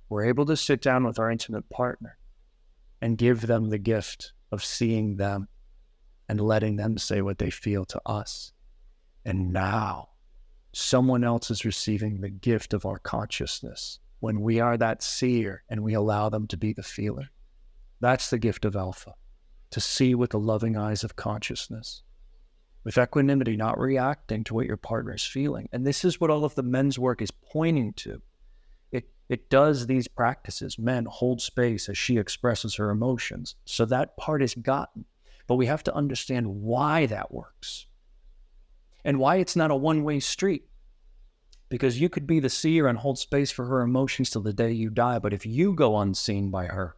we're able to sit down with our intimate partner and give them the gift of seeing them and letting them say what they feel to us. And now, someone else is receiving the gift of our consciousness when we are that seer and we allow them to be the feeler. That's the gift of alpha, to see with the loving eyes of consciousness, with equanimity, not reacting to what your partner is feeling. And this is what all of the men's work is pointing to. It does these practices. Men hold space as she expresses her emotions. So that part is gotten. But we have to understand why that works and why it's not a one-way street. Because you could be the seer and hold space for her emotions till the day you die. But if you go unseen by her,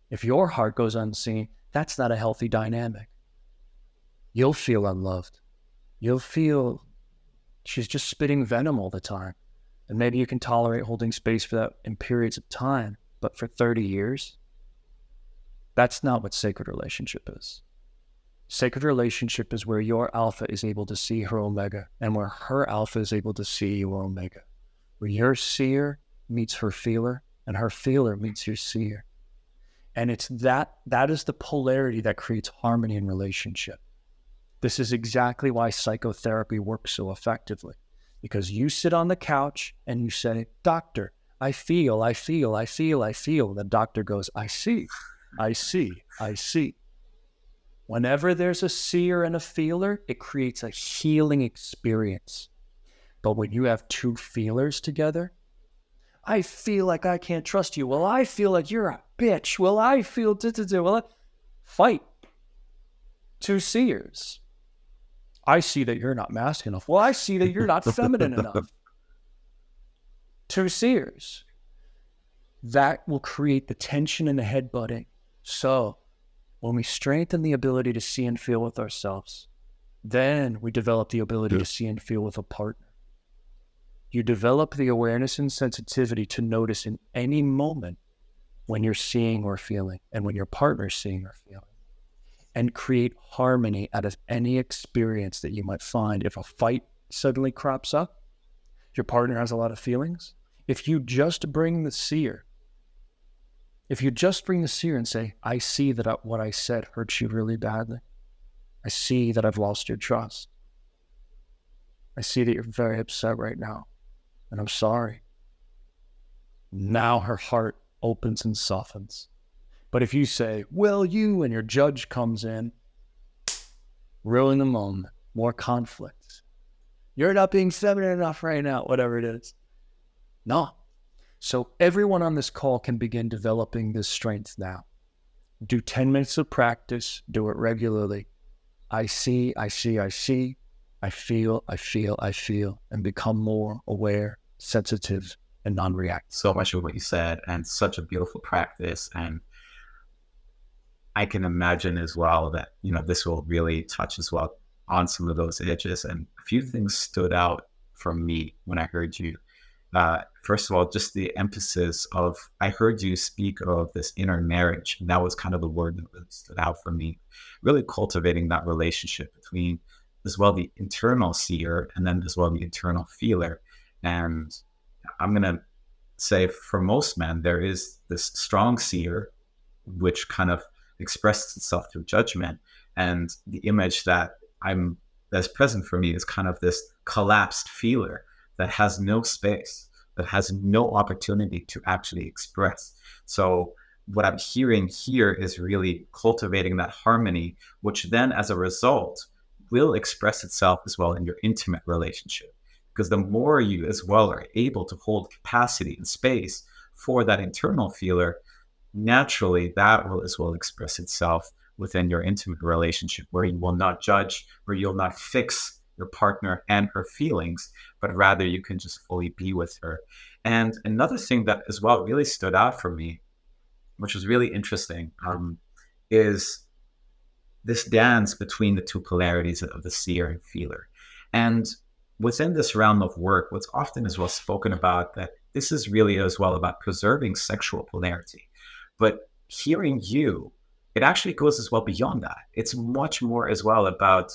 if your heart goes unseen, that's not a healthy dynamic. You'll feel unloved. You'll feel she's just spitting venom all the time. And maybe you can tolerate holding space for that in periods of time, but for 30 years, that's not what sacred relationship is. Sacred relationship is where your alpha is able to see her omega, and where her alpha is able to see your omega. Where your seer meets her feeler, and her feeler meets your seer. And it's that is the polarity that creates harmony in relationship. This is exactly why psychotherapy works so effectively. Because you sit on the couch and you say, doctor, I feel. The doctor goes, I see. Whenever there's a seer and a feeler, it creates a healing experience. But when you have two feelers together, I feel like I can't trust you. Well, I feel like you're a bitch. Well, I feel fight. Two seers. I see that you're not masculine enough. Well, I see that you're not feminine enough. Two seers. That will create the tension and the headbutting. So when we strengthen the ability to see and feel with ourselves, then we develop the ability to see and feel with a partner. You develop the awareness and sensitivity to notice in any moment when you're seeing or feeling and when your partner's seeing or feeling, and create harmony out of any experience that you might find. If a fight suddenly crops up, if your partner has a lot of feelings, if you just bring the seer and say, I see that what I said hurt you really badly. I see that I've lost your trust. I see that you're very upset right now, and I'm sorry. Now her heart opens and softens. But if you say, well, you, and your judge comes in, ruin the moment, more conflict. You're not being feminine enough right now, whatever it is. No. So everyone on this call can begin developing this strength now. Do 10 minutes of practice, do it regularly. I see, I feel, and become more aware, sensitive, and non-reactive. So much of what you said, and such a beautiful practice. And I can imagine as well that, this will really touch as well on some of those edges. And a few things stood out for me when I heard you. First of all, just the emphasis of, I heard you speak of this inner marriage. And that was kind of the word that really stood out for me. Really cultivating that relationship between as well the internal seer and then as well the internal feeler. And I'm going to say for most men, there is this strong seer, which kind of expresses itself through judgment. And the image that's present for me is kind of this collapsed feeler that has no space, that has no opportunity to actually express. So what I'm hearing here is really cultivating that harmony, which then as a result will express itself as well in your intimate relationship. Because the more you as well are able to hold capacity and space for that internal feeler, naturally that will as well express itself within your intimate relationship, where you will not judge, where you'll not fix your partner and her feelings, but rather you can just fully be with her. And another thing that as well really stood out for me, which was really interesting, is this dance between the two polarities of the seer and feeler. And within this realm of work, what's often as well spoken about, that this is really as well about preserving sexual polarity. But hearing you, it actually goes as well beyond that. It's much more as well about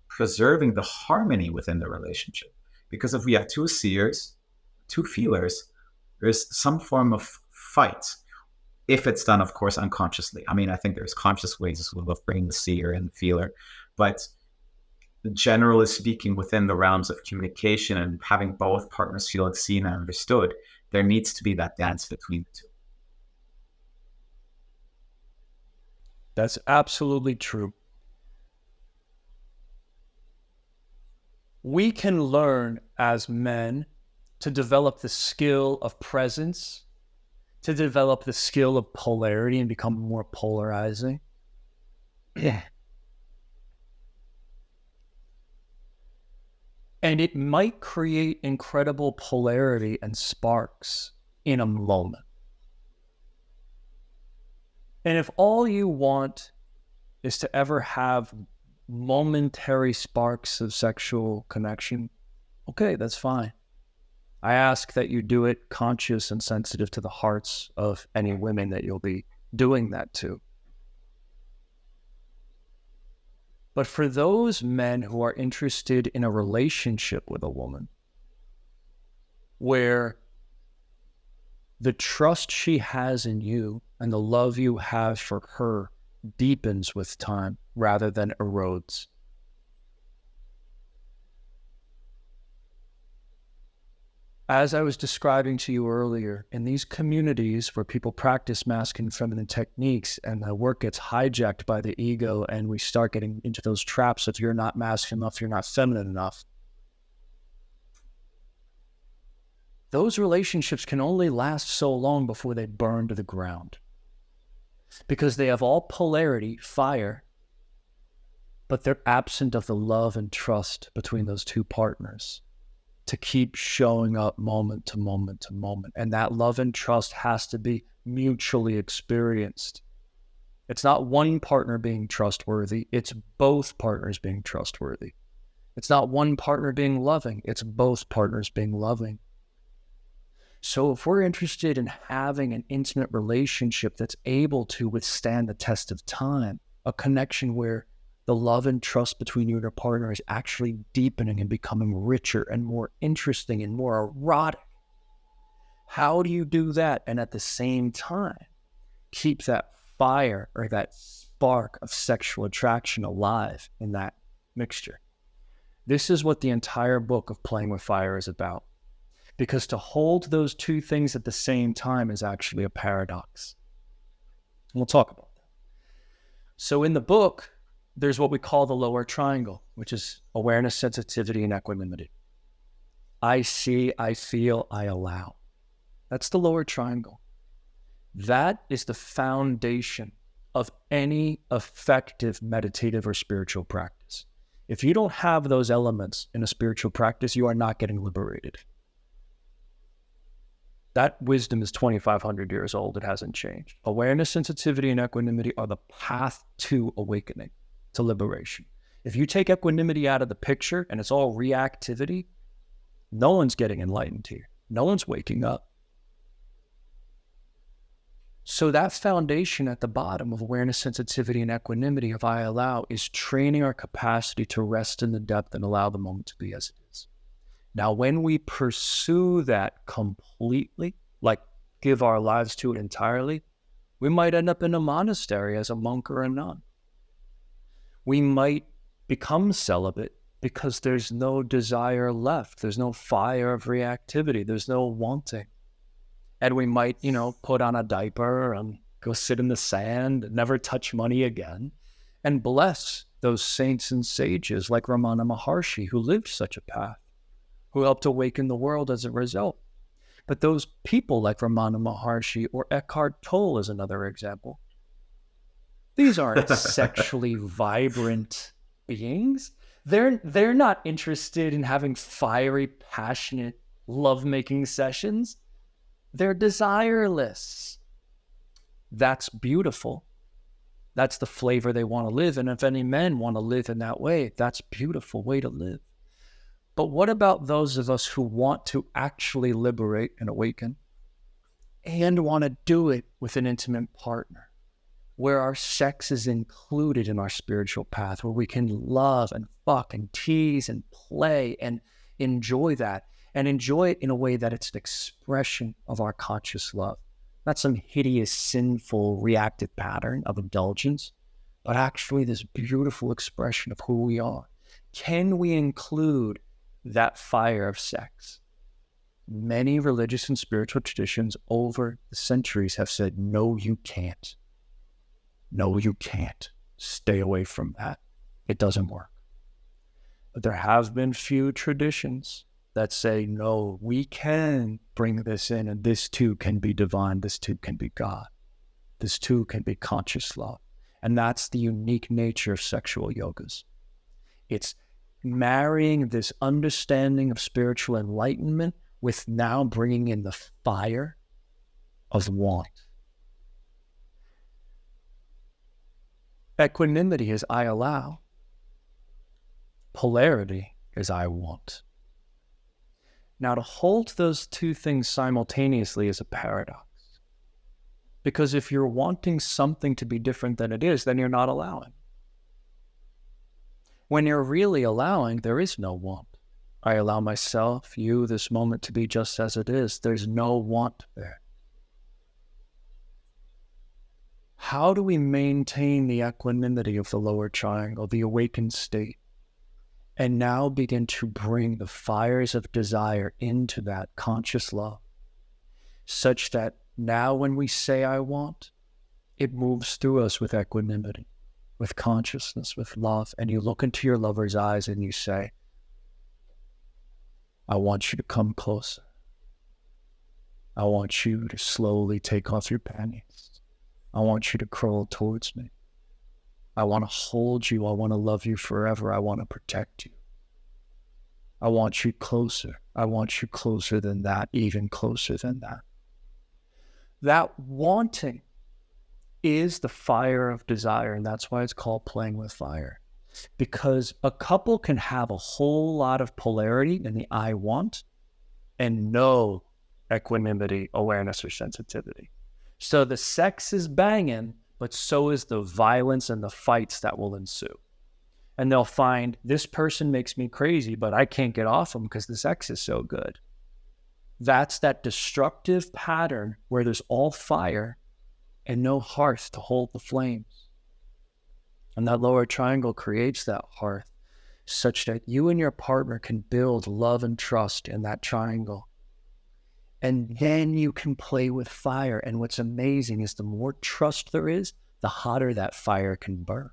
preserving the harmony within the relationship. Because if we have two seers, two feelers, there's some form of fight. If it's done, of course, unconsciously. I mean, I think there's conscious ways as well of bringing the seer and the feeler, but generally speaking, within the realms of communication and having both partners feel seen and understood, there needs to be that dance between the two. That's absolutely true. We can learn as men to develop the skill of presence, to develop the skill of polarity and become more polarizing. Yeah. And it might create incredible polarity and sparks in a moment. And if all you want is to ever have momentary sparks of sexual connection, okay, that's fine. I ask that you do it conscious and sensitive to the hearts of any women that you'll be doing that to. But for those men who are interested in a relationship with a woman, where the trust she has in you and the love you have for her deepens with time rather than erodes, as I was describing to you earlier, in these communities where people practice masculine and feminine techniques and the work gets hijacked by the ego and we start getting into those traps of you're not masculine enough, you're not feminine enough, those relationships can only last so long before they burn to the ground. Because they have all polarity, fire, but they're absent of the love and trust between those two partners to keep showing up moment to moment to moment. And that love and trust has to be mutually experienced. It's not one partner being trustworthy, it's both partners being trustworthy. It's not one partner being loving, it's both partners being loving. So if we're interested in having an intimate relationship that's able to withstand the test of time, a connection where the love and trust between you and your partner is actually deepening and becoming richer and more interesting and more erotic, how do you do that and at the same time keep that fire or that spark of sexual attraction alive in that mixture? This is what the entire book of Playing with Fire is about. Because to hold those two things at the same time is actually a paradox. And we'll talk about that. So in the book, there's what we call the lower triangle, which is awareness, sensitivity, and equanimity. I see, I feel, I allow. That's the lower triangle. That is the foundation of any effective meditative or spiritual practice. If you don't have those elements in a spiritual practice, you are not getting liberated. That wisdom is 2,500 years old. It hasn't changed. Awareness, sensitivity, and equanimity are the path to awakening, to liberation. If you take equanimity out of the picture and it's all reactivity, no one's getting enlightened here. No one's waking up. So that foundation at the bottom of awareness, sensitivity, and equanimity of I allow is training our capacity to rest in the depth and allow the moment to be as it is. Now, when we pursue that completely, like give our lives to it entirely, we might end up in a monastery as a monk or a nun. We might become celibate because there's no desire left. There's no fire of reactivity. There's no wanting. And we might, put on a diaper and go sit in the sand, never touch money again, and bless those saints and sages like Ramana Maharshi, who lived such a path, who helped awaken the world as a result. But those people like Ramana Maharshi or Eckhart Tolle is another example. These aren't sexually vibrant beings. They're not interested in having fiery, passionate, lovemaking sessions. They're desireless. That's beautiful. That's the flavor they want to live. And if any men want to live in that way, that's a beautiful way to live. But what about those of us who want to actually liberate and awaken and want to do it with an intimate partner, where our sex is included in our spiritual path, where we can love and fuck and tease and play and enjoy that, and enjoy it in a way that it's an expression of our conscious love, not some hideous, sinful, reactive pattern of indulgence, but actually this beautiful expression of who we are. Can we include that fire of sex? Many religious and spiritual traditions over the centuries have said, no, you can't. No, you can't. Stay away from that. It doesn't work. But there have been few traditions that say, no, we can bring this in, and this too can be divine. This too can be God. This too can be conscious love. And that's the unique nature of sexual yogas. It's marrying this understanding of spiritual enlightenment with now bringing in the fire of want. Equanimity is I allow. Polarity is I want. Now, to hold those two things simultaneously is a paradox. Because if you're wanting something to be different than it is, then you're not allowing. When you're really allowing, there is no want. I allow myself, you, this moment to be just as it is. There's no want there. How do we maintain the equanimity of the lower triangle, the awakened state, and now begin to bring the fires of desire into that conscious love, such that now when we say I want, it moves through us with equanimity, with consciousness, with love, and you look into your lover's eyes and you say, I want you to come closer. I want you to slowly take off your panties. I want you to crawl towards me. I want to hold you. I want to love you forever. I want to protect you. I want you closer. I want you closer than that, even closer than that. That wanting is the fire of desire, and that's why it's called playing with fire. Because a couple can have a whole lot of polarity in the I want and no equanimity, awareness, or sensitivity. So the sex is banging, but so is the violence and the fights that will ensue. And they'll find, this person makes me crazy, but I can't get off them because the sex is so good. That's that destructive pattern where there's all fire and no hearth to hold the flames. And that lower triangle creates that hearth such that you and your partner can build love and trust in that triangle. And then you can play with fire. And what's amazing is the more trust there is, the hotter that fire can burn.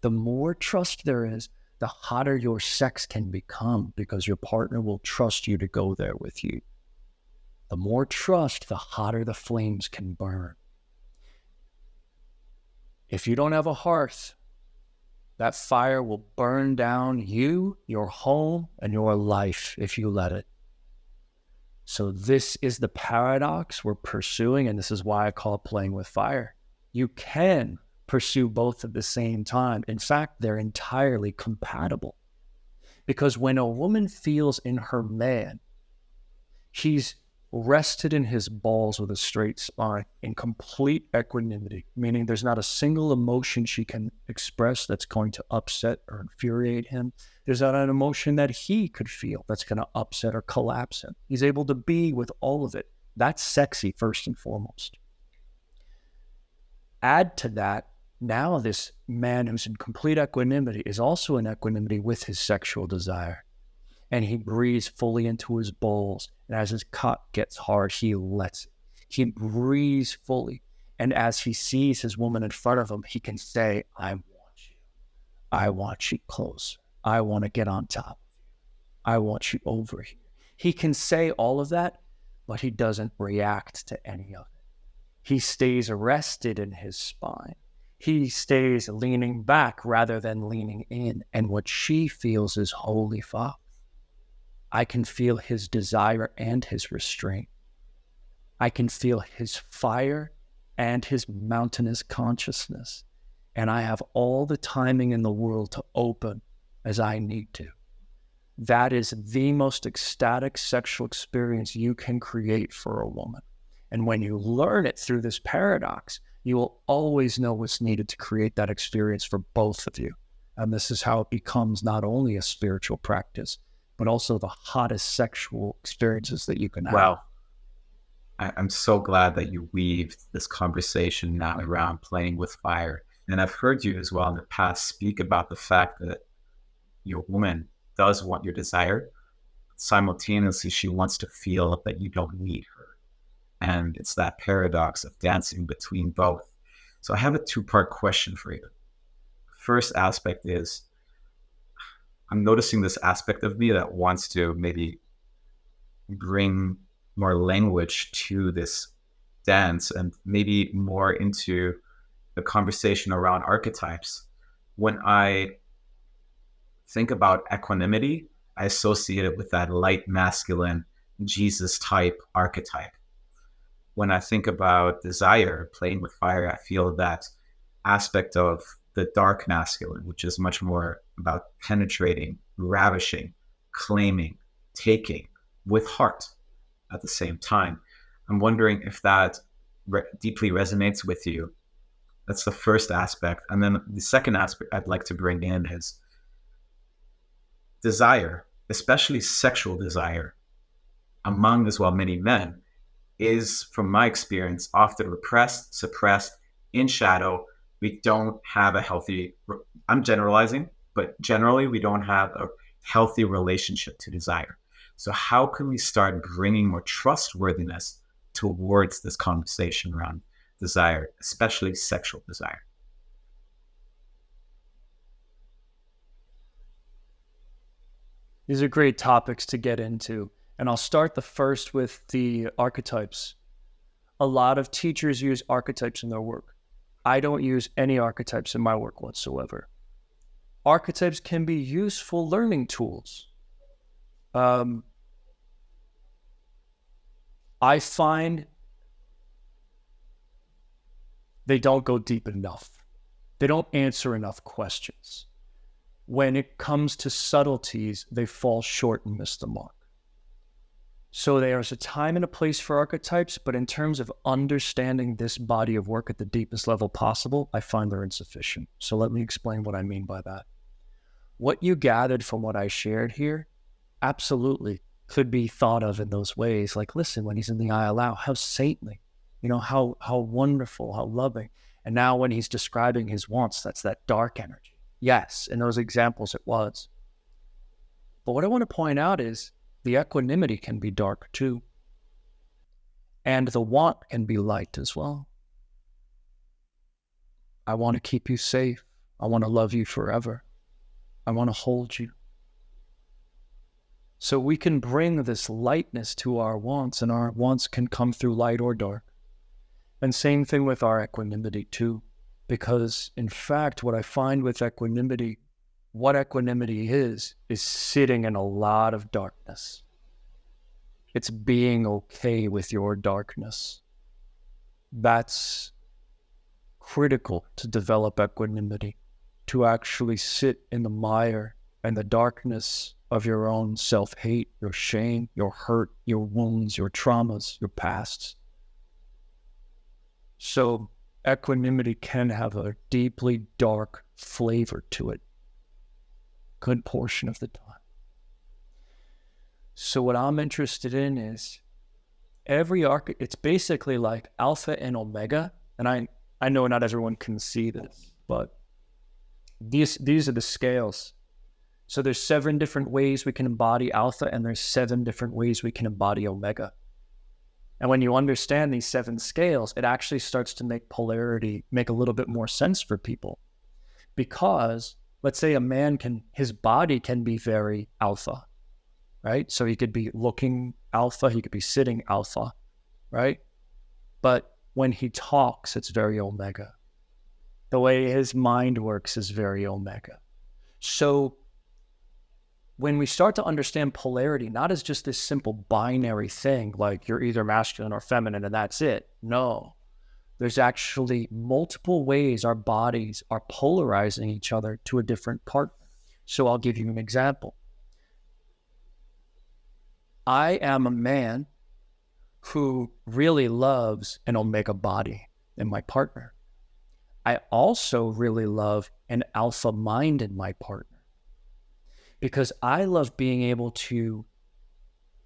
The more trust there is, the hotter your sex can become because your partner will trust you to go there with you. The more trust, the hotter the flames can burn. If you don't have a hearth, that fire will burn down you, your home, and your life if you let it. So this is the paradox we're pursuing, and this is why I call it playing with fire. You can pursue both at the same time. In fact, they're entirely compatible. Because when a woman feels in her man, he's rested in his balls with a straight spine in complete equanimity, meaning there's not a single emotion she can express that's going to upset or infuriate him. There's not an emotion that he could feel that's going to upset or collapse him. He's able to be with all of it. That's sexy, first and foremost. Add to that, now this man who's in complete equanimity is also in equanimity with his sexual desire. and he breathes fully into his bowls. And as his cock gets hard, he lets it. He breathes fully. And as he sees his woman in front of him, he can say, I want you. I want you closer. I want to get on top of you. I want you over here. He can say all of that, but he doesn't react to any of it. He stays rested in his spine. He stays leaning back rather than leaning in. And what she feels is, holy fuck. I can feel his desire and his restraint. I can feel his fire and his mountainous consciousness. And I have all the timing in the world to open as I need to. That is the most ecstatic sexual experience you can create for a woman. And when you learn it through this paradox, you will always know what's needed to create that experience for both of you. And this is how it becomes not only a spiritual practice, but also the hottest sexual experiences that you can have. Wow. I'm so glad that you weaved this conversation now around playing with fire. And I've heard you as well in the past speak about the fact that your woman does want your desire. Simultaneously, she wants to feel that you don't need her. And it's that paradox of dancing between both. So I have a two-part question for you. First aspect is, I'm noticing this aspect of me that wants to maybe bring more language to this dance and maybe more into the conversation around archetypes. When I think about equanimity, I associate it with that light masculine Jesus type archetype. When I think about desire, playing with fire, I feel that aspect of the dark masculine, which is much more about penetrating, ravishing, claiming, taking with heart at the same time. I'm wondering if that deeply resonates with you. That's the first aspect. And then the second aspect I'd like to bring in is desire, especially sexual desire, among as well many men, is, from my experience, often repressed, suppressed, in shadow. We don't have a healthy, I'm generalizing, but generally we don't have a healthy relationship to desire. So how can we start bringing more trustworthiness towards this conversation around desire, especially sexual desire? These are great topics to get into. And I'll start the first with the archetypes. A lot of teachers use archetypes in their work. I don't use any archetypes in my work whatsoever. Archetypes can be useful learning tools. I find they don't go deep enough. They don't answer enough questions. When it comes to subtleties, they fall short and miss the mark. So there's a time and a place for archetypes, but in terms of understanding this body of work at the deepest level possible, I find they're insufficient. So let me explain what I mean by that. What you gathered from what I shared here absolutely could be thought of in those ways. Like, listen, when he's in the aisle out, how saintly, how wonderful, how loving. And now when he's describing his wants, that's that dark energy. Yes, in those examples it was. But what I want to point out is the equanimity can be dark too. And the want can be light as well. I want to keep you safe. I want to love you forever. I want to hold you. So we can bring this lightness to our wants, and our wants can come through light or dark. And same thing with our equanimity too. Because in fact, what I find with equanimity, what equanimity is sitting in a lot of darkness. It's being okay with your darkness. That's critical to develop equanimity, to actually sit in the mire and the darkness of your own self-hate, your shame, your hurt, your wounds, your traumas, your pasts. So equanimity can have a deeply dark flavor to it, good portion of the time. So what I'm interested in is every it's basically like alpha and omega. And I know not everyone can see this, but these are the scales. So there's 7 different ways we can embody alpha, and there's 7 different ways we can embody omega. And when you understand these 7 scales, it actually starts to make polarity make a little bit more sense for people. Because let's say a man his body can be very alpha, right? So he could be looking alpha, he could be sitting alpha, right? But when he talks, it's very omega. The way his mind works is very omega. So when we start to understand polarity, not as just this simple binary thing, like you're either masculine or feminine and that's it. No, there's actually multiple ways our bodies are polarizing each other to a different partner. So I'll give you an example. I am a man who really loves an omega body in my partner. I also really love an alpha mind in my partner, because I love being able to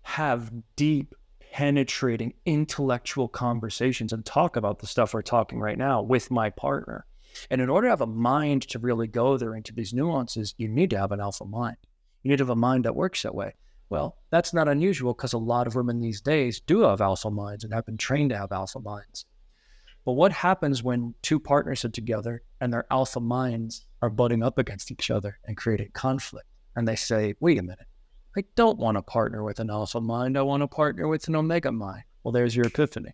have deep, penetrating, intellectual conversations and talk about the stuff we're talking right now with my partner. And in order to have a mind to really go there into these nuances, you need to have an alpha mind. You need to have a mind that works that way. Well, that's not unusual, because a lot of women these days do have alpha minds and have been trained to have alpha minds. But what happens when 2 partners are together and their alpha minds are butting up against each other and creating conflict? And they say, wait a minute, I don't want to partner with an alpha mind. I want to partner with an omega mind. Well, there's your epiphany.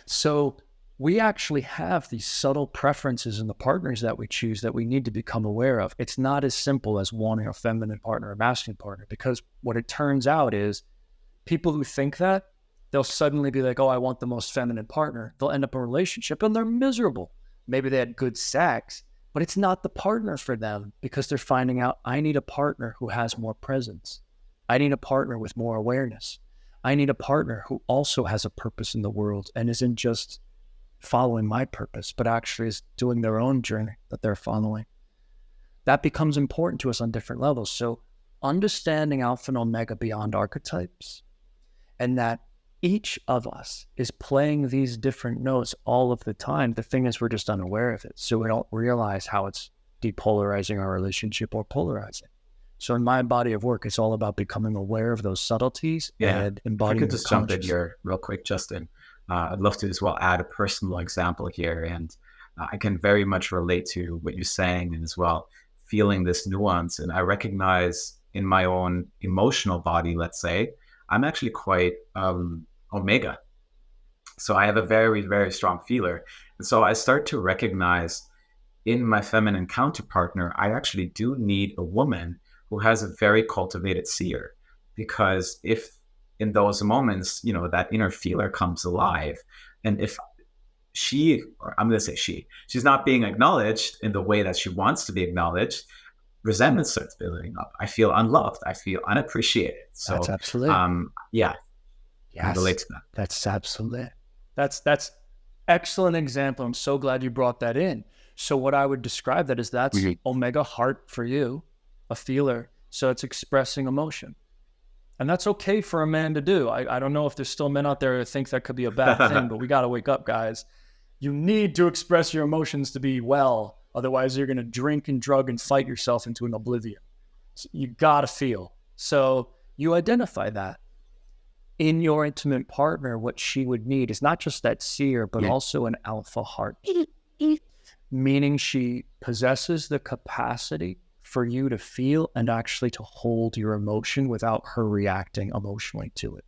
So we actually have these subtle preferences in the partners that we choose that we need to become aware of. It's not as simple as wanting a feminine partner or a masculine partner, because what it turns out is people who think that, they'll suddenly be like, oh, I want the most feminine partner. They'll end up in a relationship and they're miserable. Maybe they had good sex, but it's not the partner for them, because they're finding out, I need a partner who has more presence. I need a partner with more awareness. I need a partner who also has a purpose in the world and isn't just following my purpose, but actually is doing their own journey that they're following. That becomes important to us on different levels. So understanding alpha and omega beyond archetypes, and that each of us is playing these different notes all of the time. The thing is, we're just unaware of it. So we don't realize how it's depolarizing our relationship or polarizing. So in my body of work, it's all about becoming aware of those subtleties and embodying. I could just jump in here real quick, Justin. I'd love to as well add a personal example here. And I can very much relate to what you're saying, and as well feeling this nuance. And I recognize in my own emotional body, let's say, I'm actually quite omega. So I have a very, very strong feeler. And so I start to recognize in my feminine counterpartner, I actually do need a woman who has a very cultivated seer. Because if in those moments, that inner feeler comes alive, and if I'm going to say she's not being acknowledged in the way that she wants to be acknowledged, resentment starts building up. I feel unloved. I feel unappreciated. So that's absolutely. Yes. I relate to that. That's absolutely. That's excellent example. I'm so glad you brought that in. So what I would describe that is that's omega heart for you, a feeler. So it's expressing emotion. And that's okay for a man to do. I don't know if there's still men out there who think that could be a bad thing, but we got to wake up, guys. You need to express your emotions to be well. Otherwise, you're going to drink and drug and fight yourself into an oblivion. So you got to feel. So you identify that. In your intimate partner, what she would need is not just that seer, but also an alpha heart. Meaning she possesses the capacity for you to feel and actually to hold your emotion without her reacting emotionally to it.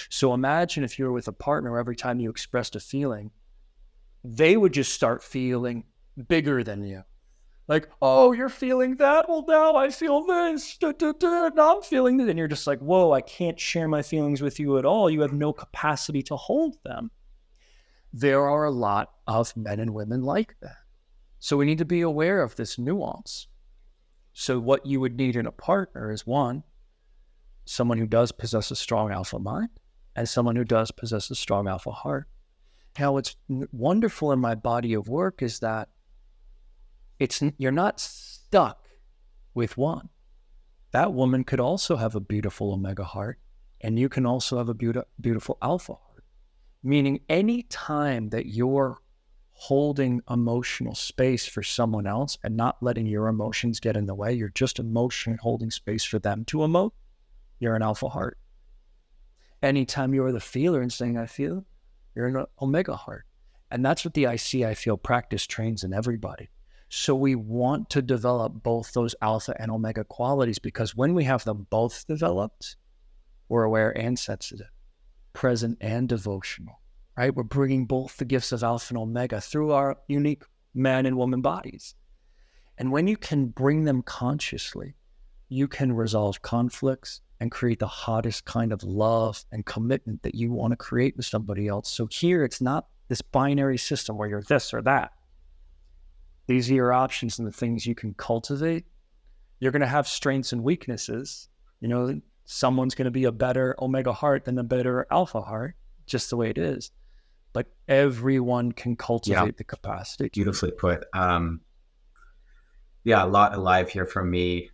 So imagine if you were with a partner, every time you expressed a feeling, they would just start feeling bigger than you. Like, oh, you're feeling that? Well, now I feel this. Now I'm feeling this. And you're just like, whoa, I can't share my feelings with you at all. You have no capacity to hold them. There are a lot of men and women like that. So we need to be aware of this nuance. So what you would need in a partner is, one, someone who does possess a strong alpha mind, and someone who does possess a strong alpha heart. Now, what's wonderful in my body of work is that you're not stuck with one. That woman could also have a beautiful omega heart, and you can also have a beautiful alpha heart. Meaning any time that you're holding emotional space for someone else and not letting your emotions get in the way, you're just emotionally holding space for them to emote, you're an alpha heart. Anytime you're the feeler and saying, I feel, you're an omega heart. And that's what the I see, I feel practice trains in everybody. So we want to develop both those alpha and omega qualities, because when we have them both developed, we're aware and sensitive, present and devotional, right? We're bringing both the gifts of alpha and omega through our unique man and woman bodies. And when you can bring them consciously, you can resolve conflicts and create the hottest kind of love and commitment that you want to create with somebody else. So here, it's not this binary system where you're this or that. These are your options and the things you can cultivate. You're going to have strengths and weaknesses. You know, someone's going to be a better omega heart than a better alpha heart, just the way it is. But everyone can cultivate the capacity. Beautifully put. A lot alive here for me.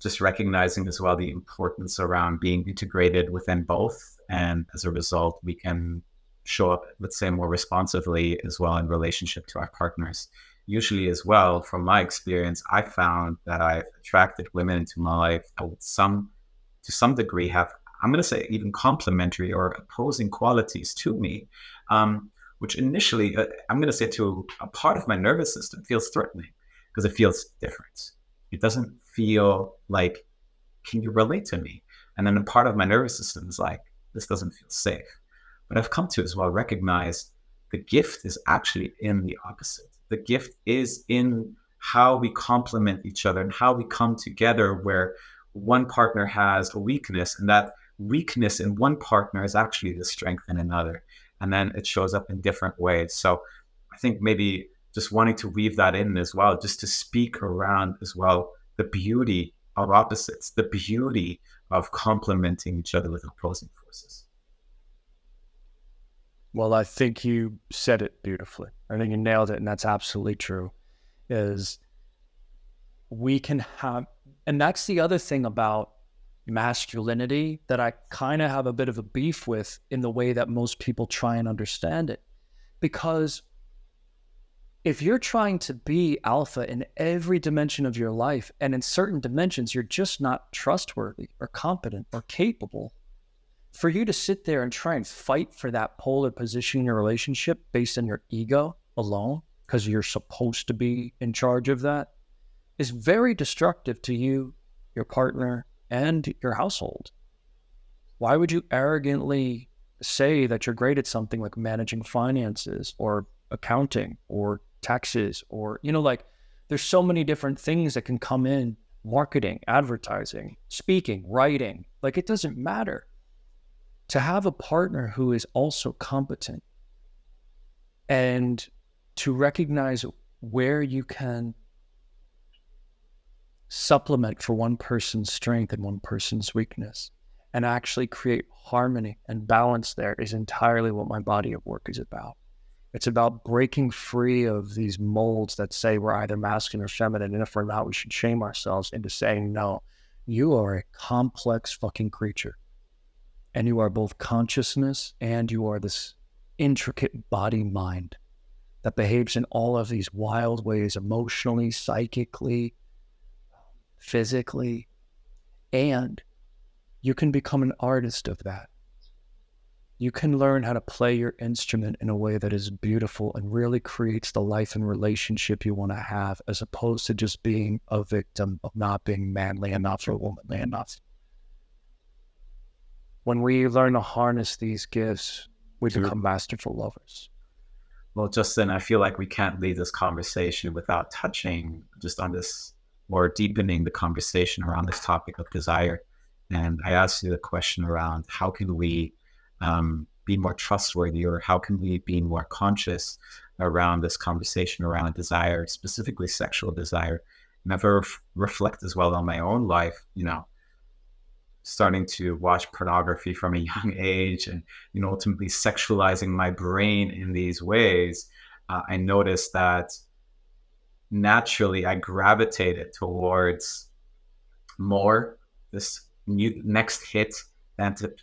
Just recognizing as well the importance around being integrated within both. And as a result, we can show up, let's say, more responsively as well in relationship to our partners. Usually as well, from my experience, I found that I've attracted women into my life that would to some degree have, I'm going to say, even complementary or opposing qualities to me, which initially, I'm going to say, to a part of my nervous system feels threatening because it feels different. It doesn't feel like, can you relate to me? And then a part of my nervous system is like, this doesn't feel safe. But I've come to as well recognize the gift is actually in the opposite. The gift is in how we complement each other and how we come together, where one partner has a weakness and that weakness in one partner is actually the strength in another. And then it shows up in different ways. So I think maybe just wanting to weave that in as well, just to speak around as well the beauty of opposites, the beauty of complementing each other with opposing forces. Well, I think you said it beautifully. I think you nailed it, and that's absolutely true. Is we can have, and that's the other thing about masculinity that I kind of have a bit of a beef with in the way that most people try and understand it. Because if you're trying to be alpha in every dimension of your life, and in certain dimensions, you're just not trustworthy or competent or capable, for you to sit there and try and fight for that polar position in your relationship based on your ego alone, because you're supposed to be in charge of that, is very destructive to you, your partner, and your household. Why would you arrogantly say that you're great at something like managing finances or accounting or taxes, or, there's so many different things that can come in, marketing, advertising, speaking, writing, it doesn't matter. To have a partner who is also competent and to recognize where you can supplement for one person's strength and one person's weakness and actually create harmony and balance there is entirely what my body of work is about. It's about breaking free of these molds that say we're either masculine or feminine, and if we're not, we should shame ourselves into saying, no, you are a complex fucking creature. And you are both consciousness and you are this intricate body mind that behaves in all of these wild ways, emotionally, psychically, physically. And you can become an artist of that. You can learn how to play your instrument in a way that is beautiful and really creates the life and relationship you want to have, as opposed to just being a victim of not being manly enough or womanly enough. When we learn to harness these gifts, we become masterful lovers. Well, Justin, I feel like we can't leave this conversation without touching just on this, or deepening the conversation around this topic of desire. And I asked you the question around how can we be more trustworthy, or how can we be more conscious around this conversation around desire, specifically sexual desire. And I've reflect as well on my own life, starting to watch pornography from a young age and, ultimately sexualizing my brain in these ways, I noticed that naturally I gravitated towards more this new next hit,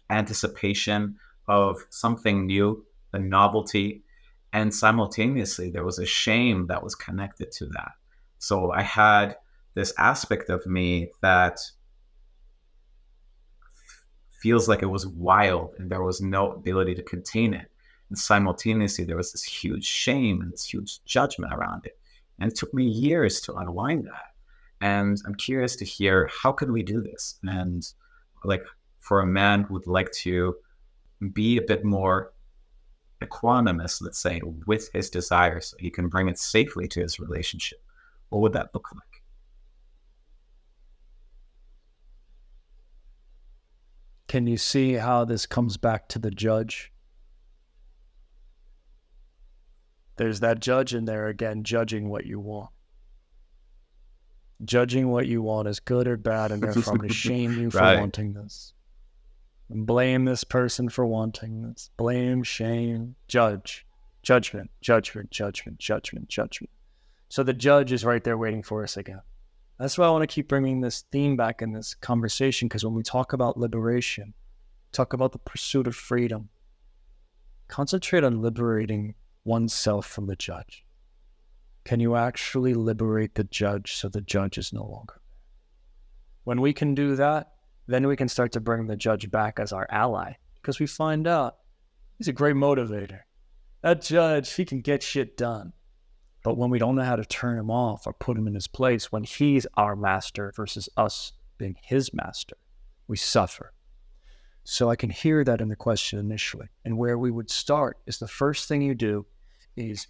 anticipation of something new, the novelty. And simultaneously, there was a shame that was connected to that. So I had this aspect of me that feels like it was wild and there was no ability to contain it. And simultaneously, there was this huge shame and this huge judgment around it. And it took me years to unwind that. And I'm curious to hear, how can we do this? And like, for a man who would like to be a bit more equanimous, let's say, with his desires, so he can bring it safely to his relationship, what would that look like? Can you see how this comes back to the judge? There's that judge in there again, judging what you want. Judging what you want is good or bad, and therefore I'm going to shame you for wanting this. And blame this person for wanting this. Blame, shame, judge, judgment, judgment, judgment, judgment, judgment. So the judge is right there waiting for us again. That's why I want to keep bringing this theme back in this conversation, because when we talk about liberation, talk about the pursuit of freedom, concentrate on liberating oneself from the judge. Can you actually liberate the judge so the judge is no longer there? When we can do that, then we can start to bring the judge back as our ally, because we find out he's a great motivator. That judge, he can get shit done. But when we don't know how to turn him off or put him in his place, when he's our master versus us being his master, we suffer. So I can hear that in the question initially. And where we would start is the first thing you do is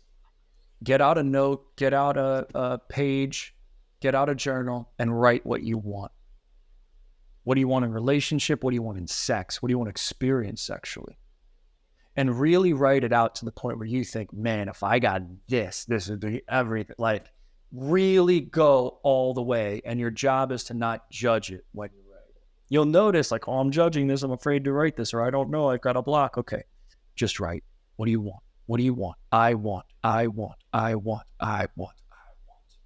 get out a note, get out a page, get out a journal, and write what you want. What do you want in relationship? What do you want in sex? What do you want to experience sexually? And really write it out to the point where you think, man, if I got this would be everything. Like, really go all the way. And your job is to not judge it when you write it. You'll notice, like, oh, I'm judging this. I'm afraid to write this, or I don't know. I've got a block. Okay, just write. What do you want? What do you want? I want, I want, I want, I want, I want.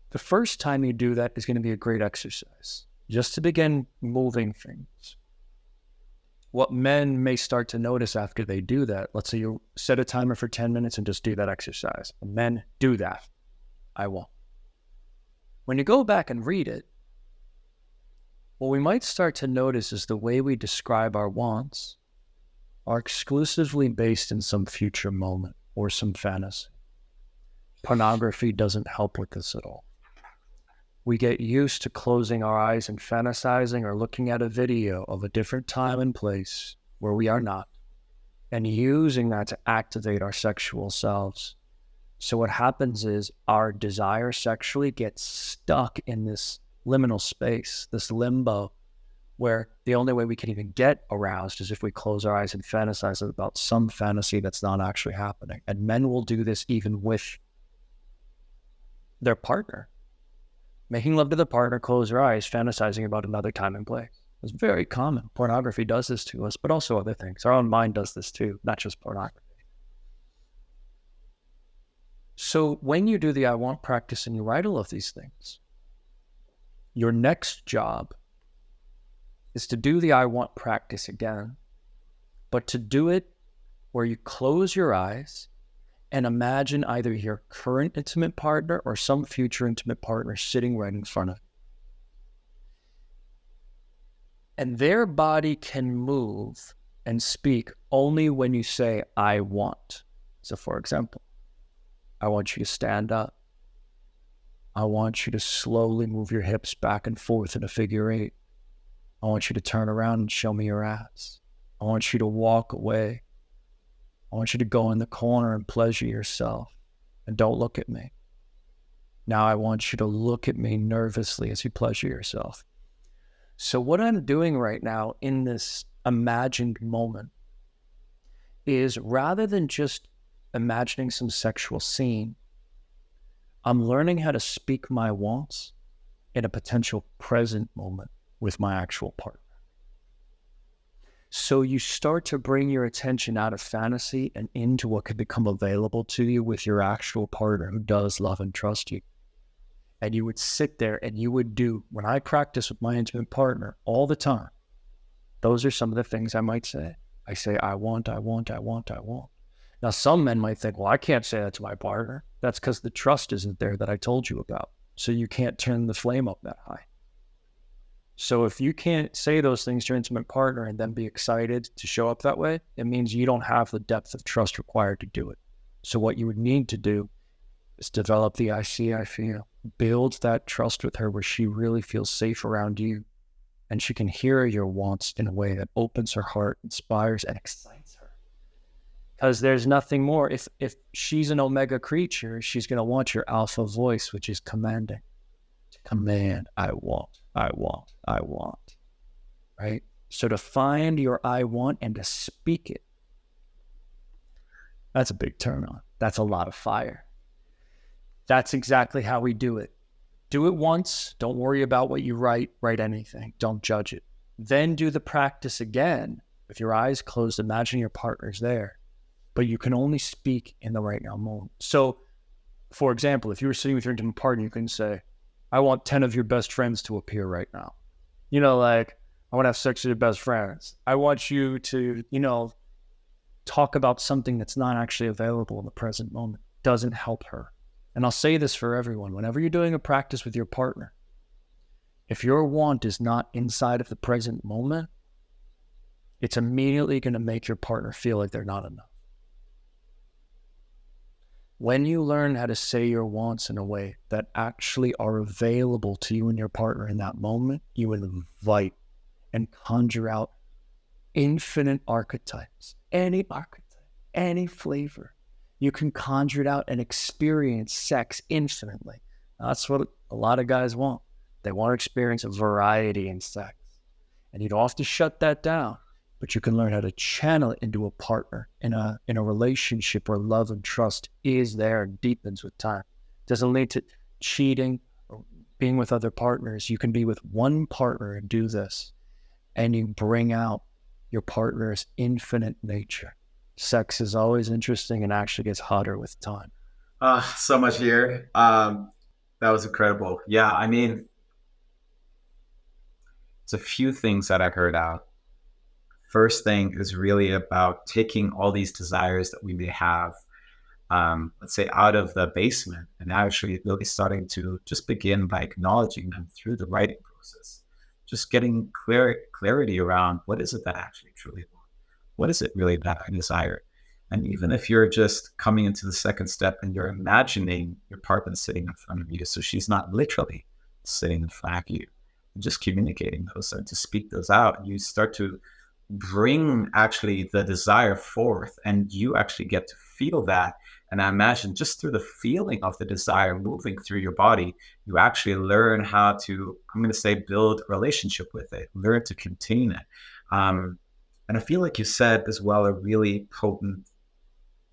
The first time you do that is going to be a great exercise, just to begin moving things. What men may start to notice after they do that, let's say you set a timer for 10 minutes and just do that exercise. Men do that. I won't. When you go back and read it, what we might start to notice is the way we describe our wants are exclusively based in some future moment or some fantasy. Pornography doesn't help with this at all. We get used to closing our eyes and fantasizing or looking at a video of a different time and place where we are not, and using that to activate our sexual selves. So what happens is our desire sexually gets stuck in this liminal space, this limbo, where the only way we can even get aroused is if we close our eyes and fantasize about some fantasy that's not actually happening. And men will do this even with their partner. Making love to the partner, close your eyes, fantasizing about another time and place. It's very common. Pornography does this to us, but also other things. Our own mind does this too, not just pornography. So when you do the I want practice and you write all of these things, your next job is to do the I want practice again, but to do it where you close your eyes and imagine either your current intimate partner or some future intimate partner sitting right in front of you. And their body can move and speak only when you say, I want. So for example, I want you to stand up. I want you to slowly move your hips back and forth in a figure eight. I want you to turn around and show me your ass. I want you to walk away. I want you to go in the corner and pleasure yourself. And don't look at me. Now I want you to look at me nervously as you pleasure yourself. So what I'm doing right now in this imagined moment is, rather than just imagining some sexual scene, I'm learning how to speak my wants in a potential present moment with my actual partner. So you start to bring your attention out of fantasy and into what could become available to you with your actual partner who does love and trust you. And you would sit there and you would do, when I practice with my intimate partner all the time, those are some of the things I might say. I say, I want, I want, I want, I want. Now, some men might think, well, I can't say that to my partner. That's because the trust isn't there that I told you about. So you can't turn the flame up that high. So if you can't say those things to your intimate partner and then be excited to show up that way, it means you don't have the depth of trust required to do it. So what you would need to do is develop the I see, I feel. Build that trust with her where she really feels safe around you and she can hear your wants in a way that opens her heart, inspires, and excites her. Because there's nothing more. If she's an omega creature, she's going to want your alpha voice, which is commanding. Command, I want, I want, I want, right? So to find your I want and to speak it, that's a big turn on. That's a lot of fire. That's exactly how we do it. Do it once. Don't worry about what you write. Write anything. Don't judge it. Then do the practice again with your eyes closed. Imagine your partner's there, but you can only speak in the right now moment. So, for example, if you were sitting with your intimate partner, you can say, I want 10 of your best friends to appear right now. You know, like, I want to have sex with your best friends. I want you to, talk about something that's not actually available in the present moment. Doesn't help her. And I'll say this for everyone. Whenever you're doing a practice with your partner, if your want is not inside of the present moment, it's immediately going to make your partner feel like they're not enough. When you learn how to say your wants in a way that actually are available to you and your partner in that moment, you invite and conjure out infinite archetypes, any archetype, any flavor. You can conjure it out and experience sex infinitely. That's what a lot of guys want. They want to experience a variety in sex. And you don't have to shut that down, but you can learn how to channel it into a partner in a relationship where love and trust is there and deepens with time. It doesn't lead to cheating or being with other partners. You can be with one partner and do this, and you bring out your partner's infinite nature. Sex is always interesting and actually gets hotter with time. So much here. That was incredible. Yeah, I mean, it's a few things that I heard out. First thing is really about taking all these desires that we may have, let's say, out of the basement and actually really starting to just begin by acknowledging them through the writing process. Just getting clarity around what is it that I actually truly want? What is it really that I desire? And even if you're just coming into the second step and you're imagining your partner sitting in front of you, so she's not literally sitting in front of you, just communicating those and to speak those out, you start to bring actually the desire forth and you actually get to feel that. And I imagine just through the feeling of the desire moving through your body, you actually learn how to, I'm going to say, build a relationship with it, learn to contain it. And I feel like you said as well a really potent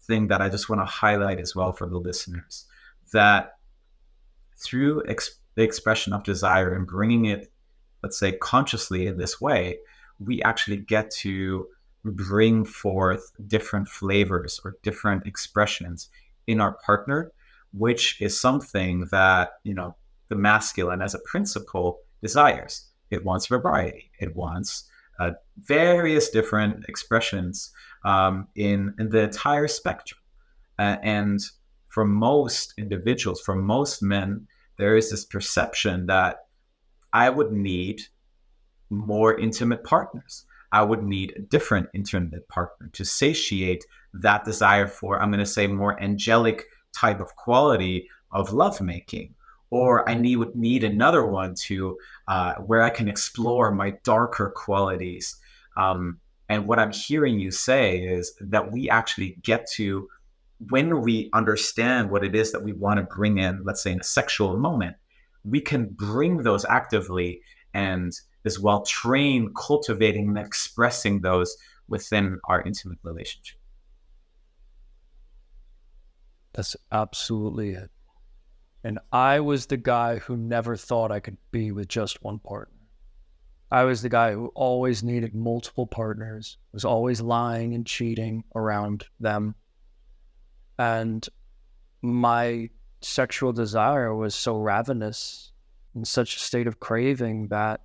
thing that I just want to highlight as well for the listeners, that through the expression of desire and bringing it, let's say, consciously in this way, we actually get to bring forth different flavors or different expressions in our partner, which is something that, the masculine as a principle desires. It wants variety. It wants various different expressions in the entire spectrum. And for most individuals, for most men, there is this perception that I would need more intimate partners. I would need a different intimate partner to satiate that desire for, I'm going to say, more angelic type of quality of lovemaking. Or I would need another one to where I can explore my darker qualities. And what I'm hearing you say is that we actually get to, when we understand what it is that we want to bring in, let's say in a sexual moment, we can bring those actively and as well train cultivating and expressing those within our intimate relationship. That's absolutely it. And I was the guy who never thought I could be with just one partner. I was the guy who always needed multiple partners, was always lying and cheating around them. And my sexual desire was so ravenous, in such a state of craving, that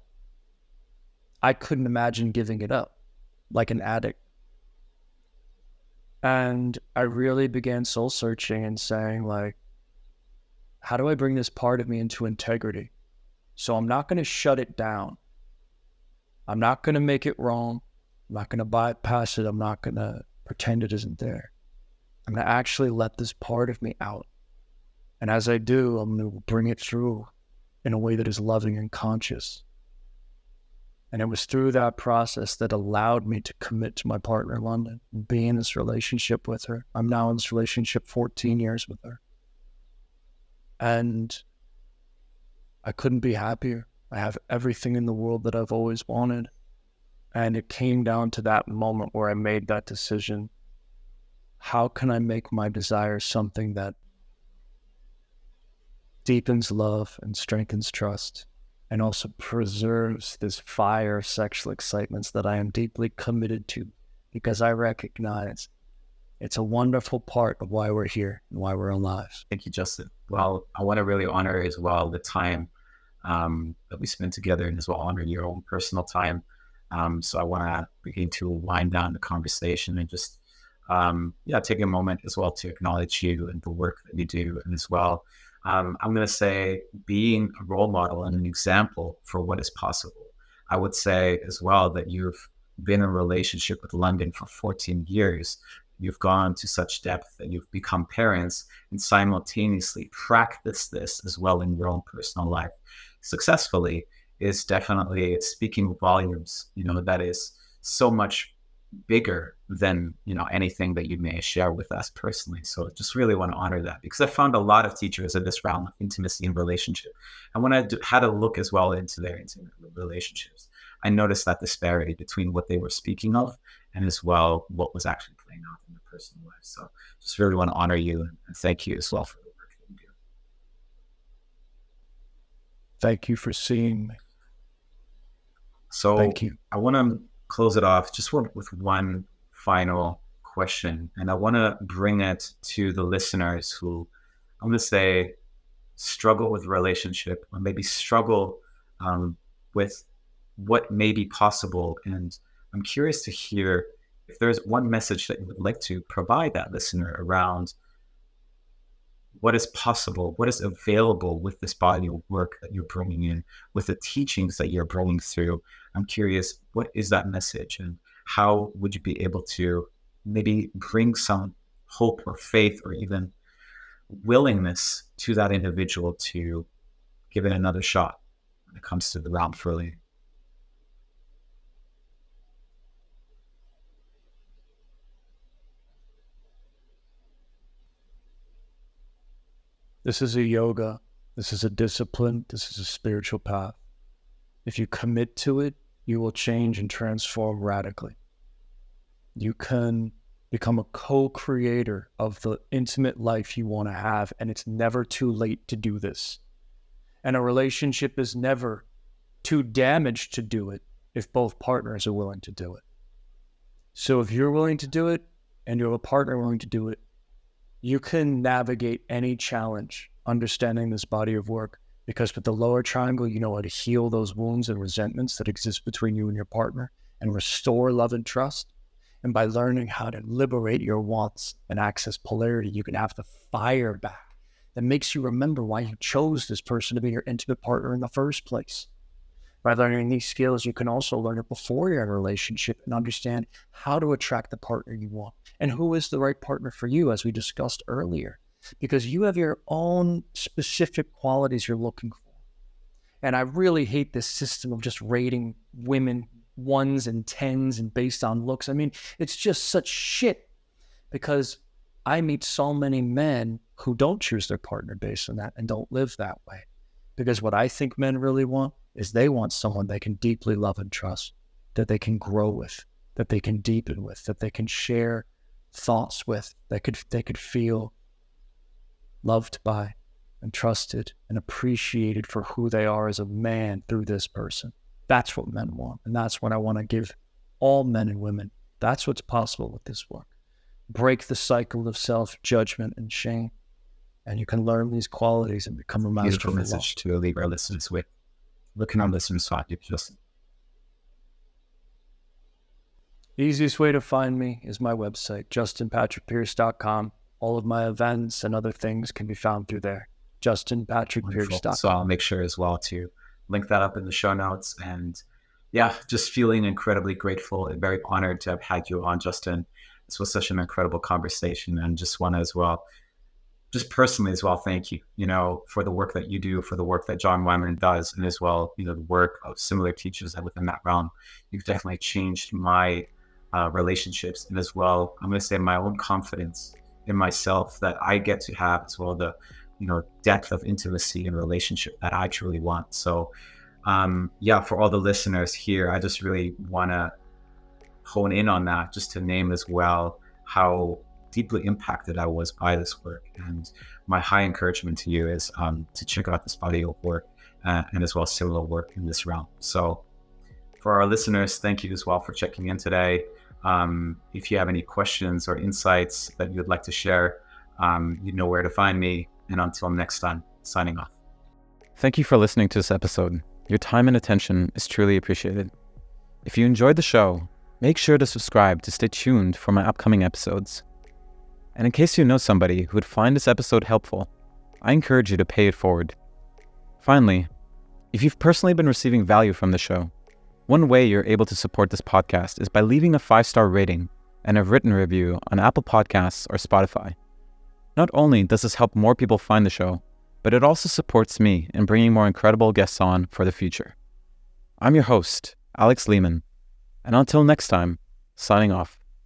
I couldn't imagine giving it up like an addict. And I really began soul searching and saying, like, how do I bring this part of me into integrity? So I'm not going to shut it down. I'm not going to make it wrong. I'm not going to bypass it. I'm not going to pretend it isn't there. I'm going to actually let this part of me out. And as I do, I'm going to bring it through in a way that is loving and conscious. And it was through that process that allowed me to commit to my partner, Londin, and be in this relationship with her. I'm now in this relationship 14 years with her. And I couldn't be happier. I have everything in the world that I've always wanted. And it came down to that moment where I made that decision. How can I make my desire something that deepens love and strengthens trust, and also preserves this fire of sexual excitements that I am deeply committed to, because I recognize it's a wonderful part of why we're here and why we're alive. Thank you, Justin. Well, I want to really honor as well the time that we spent together, and as well honor your own personal time. So I want to begin to wind down the conversation and just take a moment as well to acknowledge you and the work that you do, and as well I'm going to say being a role model and an example for what is possible. I would say as well that you've been in a relationship with Londin for 14 years. You've gone to such depth that you've become parents and simultaneously practice this as well in your own personal life successfully is definitely speaking volumes. That is so much bigger than anything that you may share with us personally. So just really want to honor that, because I found a lot of teachers in this realm of intimacy and relationship, and when I had a look as well into their intimate relationships, I noticed that disparity between what they were speaking of and as well what was actually playing out in their personal life. So just really want to honor you and thank you as well for the work that you do. Thank you for seeing me. So thank you. I want to close it off just with one final question, and I want to bring it to the listeners who, I'm going to say, struggle with relationship, or maybe struggle with what may be possible. And I'm curious to hear if there's one message that you would like to provide that listener around what is possible, what is available with this body of work that you're bringing in, with the teachings that you're bringing through. I'm curious, what is that message, and how would you be able to maybe bring some hope or faith or even willingness to that individual to give it another shot when it comes to the realm fully? This is a yoga. This is a discipline. This is a spiritual path. If you commit to it, you will change and transform radically. You can become a co-creator of the intimate life you want to have, and it's never too late to do this. And a relationship is never too damaged to do it if both partners are willing to do it. So if you're willing to do it and you have a partner willing to do it, you can navigate any challenge understanding this body of work, because with the lower triangle, you know how to heal those wounds and resentments that exist between you and your partner and restore love and trust. And by learning how to liberate your wants and access polarity, you can have the fire back that makes you remember why you chose this person to be your intimate partner in the first place. By learning these skills, you can also learn it before you're in a relationship and understand how to attract the partner you want and who is the right partner for you, as we discussed earlier, because you have your own specific qualities you're looking for. And I really hate this system of just rating women 1s and 10s and based on looks. I mean, it's just such shit, because I meet so many men who don't choose their partner based on that and don't live that way. Because what I think men really want is they want someone they can deeply love and trust, that they can grow with, that they can deepen with, that they can share thoughts with, that they could feel loved by and trusted and appreciated for who they are as a man through this person. That's what men want. And that's what I want to give all men and women. That's what's possible with this work. Break the cycle of self-judgment and shame. And you can learn these qualities and become a master. Beautiful message to leave our listeners with. Looking on listeners' thought, Justin. Easiest way to find me is my website, justinpatrickpierce.com. All of my events and other things can be found through there. justinpatrickpierce.com. So I'll make sure as well to link that up in the show notes. And yeah, just feeling incredibly grateful and very honored to have had you on, Justin. This was such an incredible conversation, and just want to as well, just personally as well, thank you, for the work that you do, for the work that John Wyman does, and as well, the work of similar teachers that within that realm. You've definitely changed my relationships, and as well, I'm going to say my own confidence in myself that I get to have as well, the depth of intimacy and relationship that I truly want. So for all the listeners here, I just really want to hone in on that, just to name as well how deeply impacted I was by this work. And my high encouragement to you is to check out this body of work and as well similar work in this realm. So for our listeners, thank you as well for checking in today. If you have any questions or insights that you'd like to share, you know where to find me. And until next time, signing off. Thank you for listening to this episode. Your time and attention is truly appreciated. If you enjoyed the show, make sure to subscribe to stay tuned for my upcoming episodes. And in case you know somebody who would find this episode helpful, I encourage you to pay it forward. Finally, if you've personally been receiving value from the show, one way you're able to support this podcast is by leaving a 5-star rating and a written review on Apple Podcasts or Spotify. Not only does this help more people find the show, but it also supports me in bringing more incredible guests on for the future. I'm your host, Alex Lehman, and until next time, signing off.